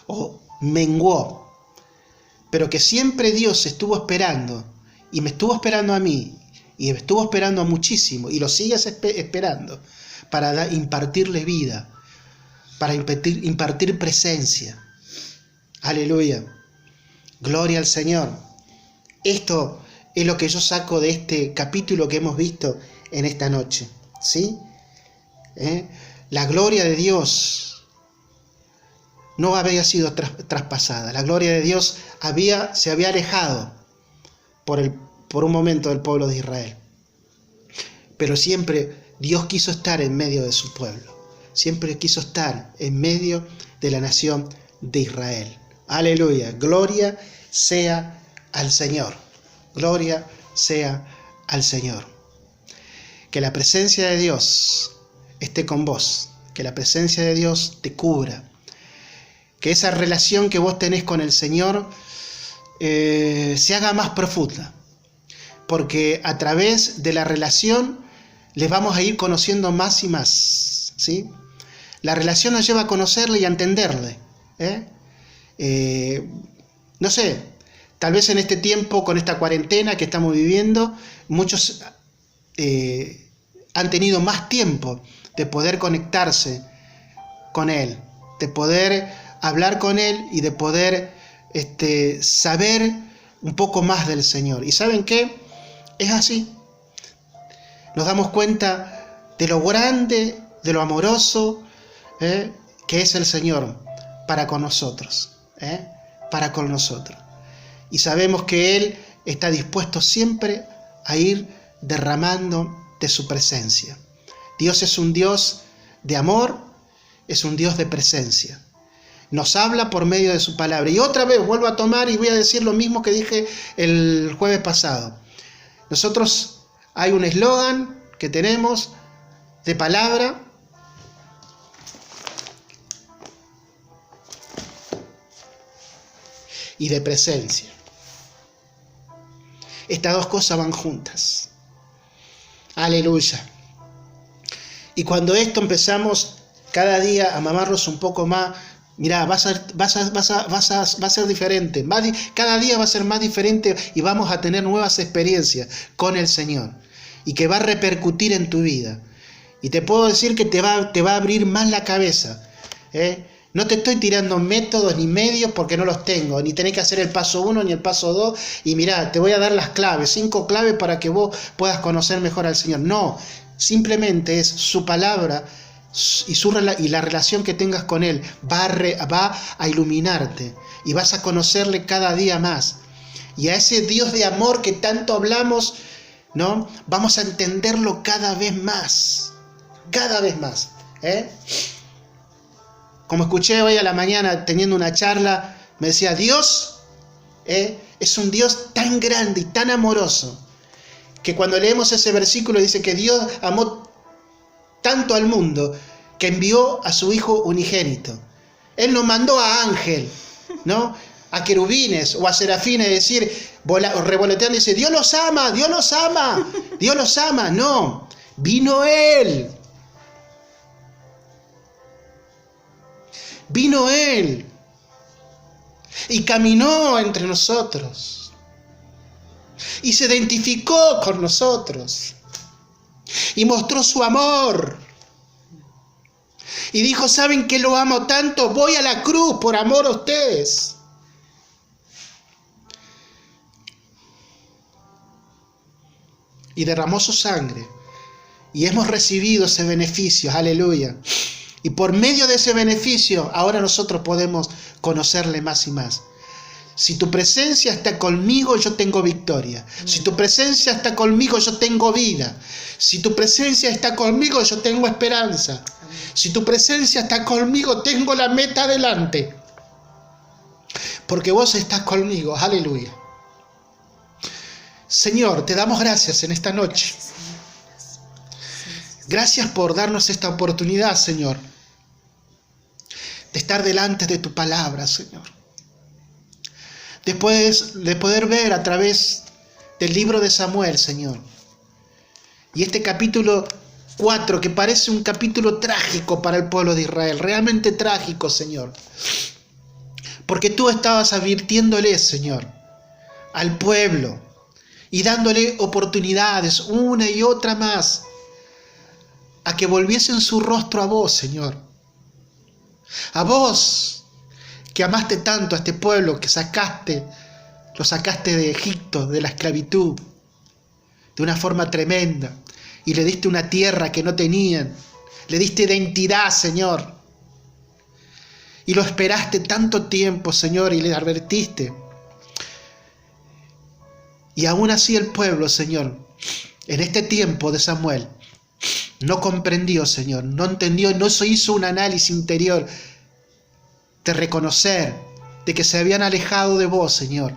A: o menguó, pero que siempre Dios estuvo esperando, y me estuvo esperando a mí, y me estuvo esperando a muchísimo, y lo sigue esperando, para impartirle vida, para impartir presencia. Aleluya, gloria al Señor. Esto es lo que yo saco de este capítulo que hemos visto en esta noche, ¿sí? La gloria de Dios no había sido traspasada. La gloria de Dios se había alejado por un momento del pueblo de Israel. Pero siempre Dios quiso estar en medio de su pueblo. Siempre quiso estar en medio de la nación de Israel. Aleluya. Gloria sea al Señor. Gloria sea al Señor. Que la presencia de Dios esté con vos, que la presencia de Dios te cubra, que esa relación que vos tenés con el Señor se haga más profunda, porque a través de la relación les vamos a ir conociendo más y más, ¿sí? La relación nos lleva a conocerle y a entenderle, no sé, tal vez en este tiempo, con esta cuarentena que estamos viviendo, muchos han tenido más tiempo de poder conectarse con Él, de poder hablar con Él y de poder saber un poco más del Señor. ¿Y saben qué? Es así. Nos damos cuenta de lo grande, de lo amoroso que es el Señor para con nosotros, para con nosotros. Y sabemos que Él está dispuesto siempre a ir derramando de su presencia. Dios es un Dios de amor, es un Dios de presencia. Nos habla por medio de su palabra. Y otra vez vuelvo a tomar y voy a decir lo mismo que dije el jueves pasado. Nosotros hay un eslogan que tenemos de palabra y de presencia. Estas dos cosas van juntas. Aleluya. Y cuando esto empezamos cada día a mamarnos un poco más Mirá, va a ser diferente. Cada día va a ser más diferente y vamos a tener nuevas experiencias con el Señor. Y que va a repercutir en tu vida. Y te puedo decir que te va a abrir más la cabeza. No te estoy tirando métodos ni medios porque no los tengo. Ni tenés que hacer el paso 1 ni el paso 2. Y mirá, te voy a dar las claves, 5 claves para que vos puedas conocer mejor al Señor. No, simplemente es su palabra y la relación que tengas con Él va a iluminarte y vas a conocerle cada día más. Y a ese Dios de amor que tanto hablamos, ¿no? Vamos a entenderlo cada vez más. Cada vez más. Como escuché hoy a la mañana teniendo una charla, me decía, Dios es un Dios tan grande y tan amoroso, que cuando leemos ese versículo dice que Dios amó tanto al mundo que envió a su Hijo unigénito. Él no mandó a ángel, ¿no? A querubines o a serafines, decir, revoloteando y dice, Dios los ama, Dios los ama, Dios los ama. No, vino Él. Vino Él y caminó entre nosotros y se identificó con nosotros y mostró su amor y dijo, ¿saben que lo amo tanto? Voy a la cruz por amor a ustedes. Y derramó su sangre y hemos recibido ese beneficio, aleluya. Y por medio de ese beneficio, ahora nosotros podemos conocerle más y más. Si tu presencia está conmigo, yo tengo victoria. Si tu presencia está conmigo, yo tengo vida. Si tu presencia está conmigo, yo tengo esperanza. Si tu presencia está conmigo, tengo la meta delante. Porque vos estás conmigo, aleluya. Señor, te damos gracias en esta noche. Gracias por darnos esta oportunidad, Señor, de estar delante de tu palabra, Señor. Después de poder ver a través del libro de Samuel, Señor. Y este capítulo 4, que parece un capítulo trágico para el pueblo de Israel, realmente trágico, Señor. Porque tú estabas advirtiéndole, Señor, al pueblo y dándole oportunidades, una y otra más, a que volviesen su rostro a vos, Señor. A vos, que amaste tanto a este pueblo, que lo sacaste de Egipto, de la esclavitud, de una forma tremenda, y le diste una tierra que no tenían, le diste identidad, Señor, y lo esperaste tanto tiempo, Señor, y le advertiste. Y aún así el pueblo, Señor, en este tiempo de Samuel, no comprendió, Señor, no entendió, no se hizo un análisis interior de reconocer de que se habían alejado de vos, Señor,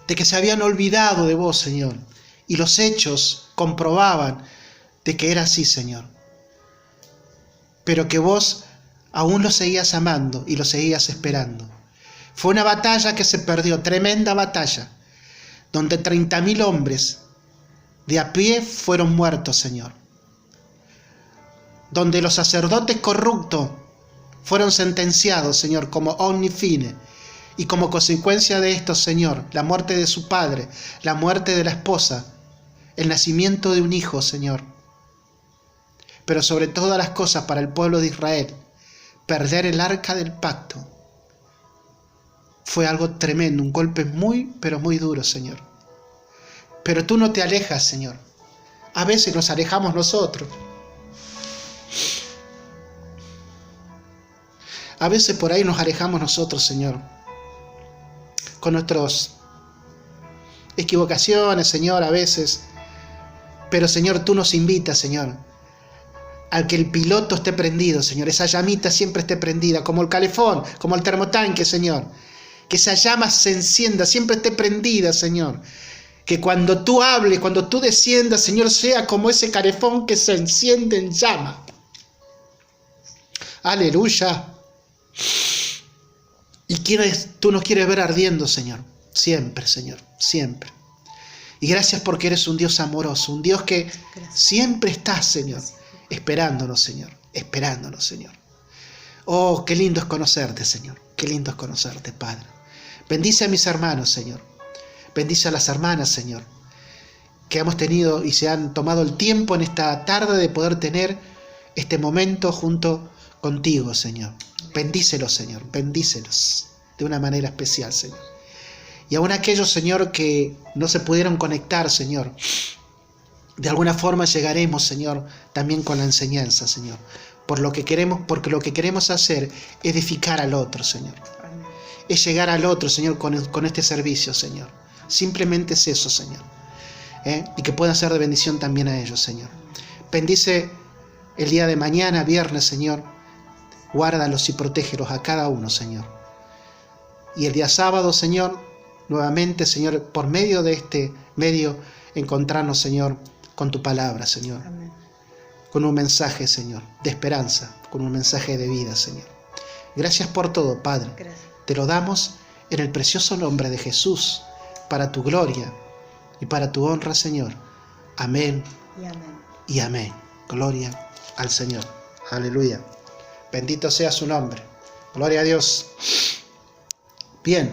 A: de que se habían olvidado de vos, Señor, y los hechos comprobaban de que era así, Señor, pero que vos aún lo seguías amando y lo seguías esperando. Fue una batalla que se perdió, tremenda batalla, donde 30.000 hombres de a pie fueron muertos, Señor, donde los sacerdotes corruptos fueron sentenciados, Señor, como omni fine, y como consecuencia de esto, Señor, la muerte de su padre, la muerte de la esposa, el nacimiento de un hijo, Señor. Pero sobre todas las cosas, para el pueblo de Israel, perder el arca del pacto fue algo tremendo, un golpe muy, pero muy duro, Señor. Pero tú no te alejas, Señor. A veces nos alejamos nosotros. A veces por ahí nos alejamos nosotros, Señor, con nuestras equivocaciones, Señor, a veces. Pero, Señor, tú nos invitas, Señor, a que el piloto esté prendido, Señor. Esa llamita siempre esté prendida, como el calefón, como el termotanque, Señor. Que esa llama se encienda, siempre esté prendida, Señor. Que cuando tú hables, cuando tú desciendas, Señor, sea como ese calefón que se enciende en llama. Aleluya. ¿Y tú nos quieres ver ardiendo, Señor? Siempre, Señor, siempre. Y gracias porque eres un Dios amoroso, un Dios que siempre está, Señor, esperándonos, Señor, esperándonos, Señor. Oh, qué lindo es conocerte, Señor. Qué lindo es conocerte, Padre. Bendice a mis hermanos, Señor. Bendice a las hermanas, Señor, que hemos tenido y se han tomado el tiempo en esta tarde de poder tener este momento junto contigo, Señor. Bendícelos, Señor. Bendícelos de una manera especial, Señor. Y aún aquellos, Señor, que no se pudieron conectar, Señor, de alguna forma llegaremos, Señor, también con la enseñanza, Señor. Porque lo que queremos hacer es edificar al otro, Señor. Es llegar al otro, Señor, con este servicio, Señor. Simplemente es eso, Señor. Y que pueda ser de bendición también a ellos, Señor. Bendice el día de mañana, viernes, Señor. Guárdalos y protégelos a cada uno, Señor. Y el día sábado, Señor, nuevamente, Señor, por medio de este medio, encontrarnos, Señor, con tu palabra, Señor. Amén. Con un mensaje, Señor, de esperanza, con un mensaje de vida, Señor. Gracias por todo, Padre. Gracias. Te lo damos en el precioso nombre de Jesús, para tu gloria y para tu honra, Señor. Amén
B: y amén.
A: Y amén. Gloria al Señor. Aleluya. Bendito sea su nombre. Gloria a Dios. Bien.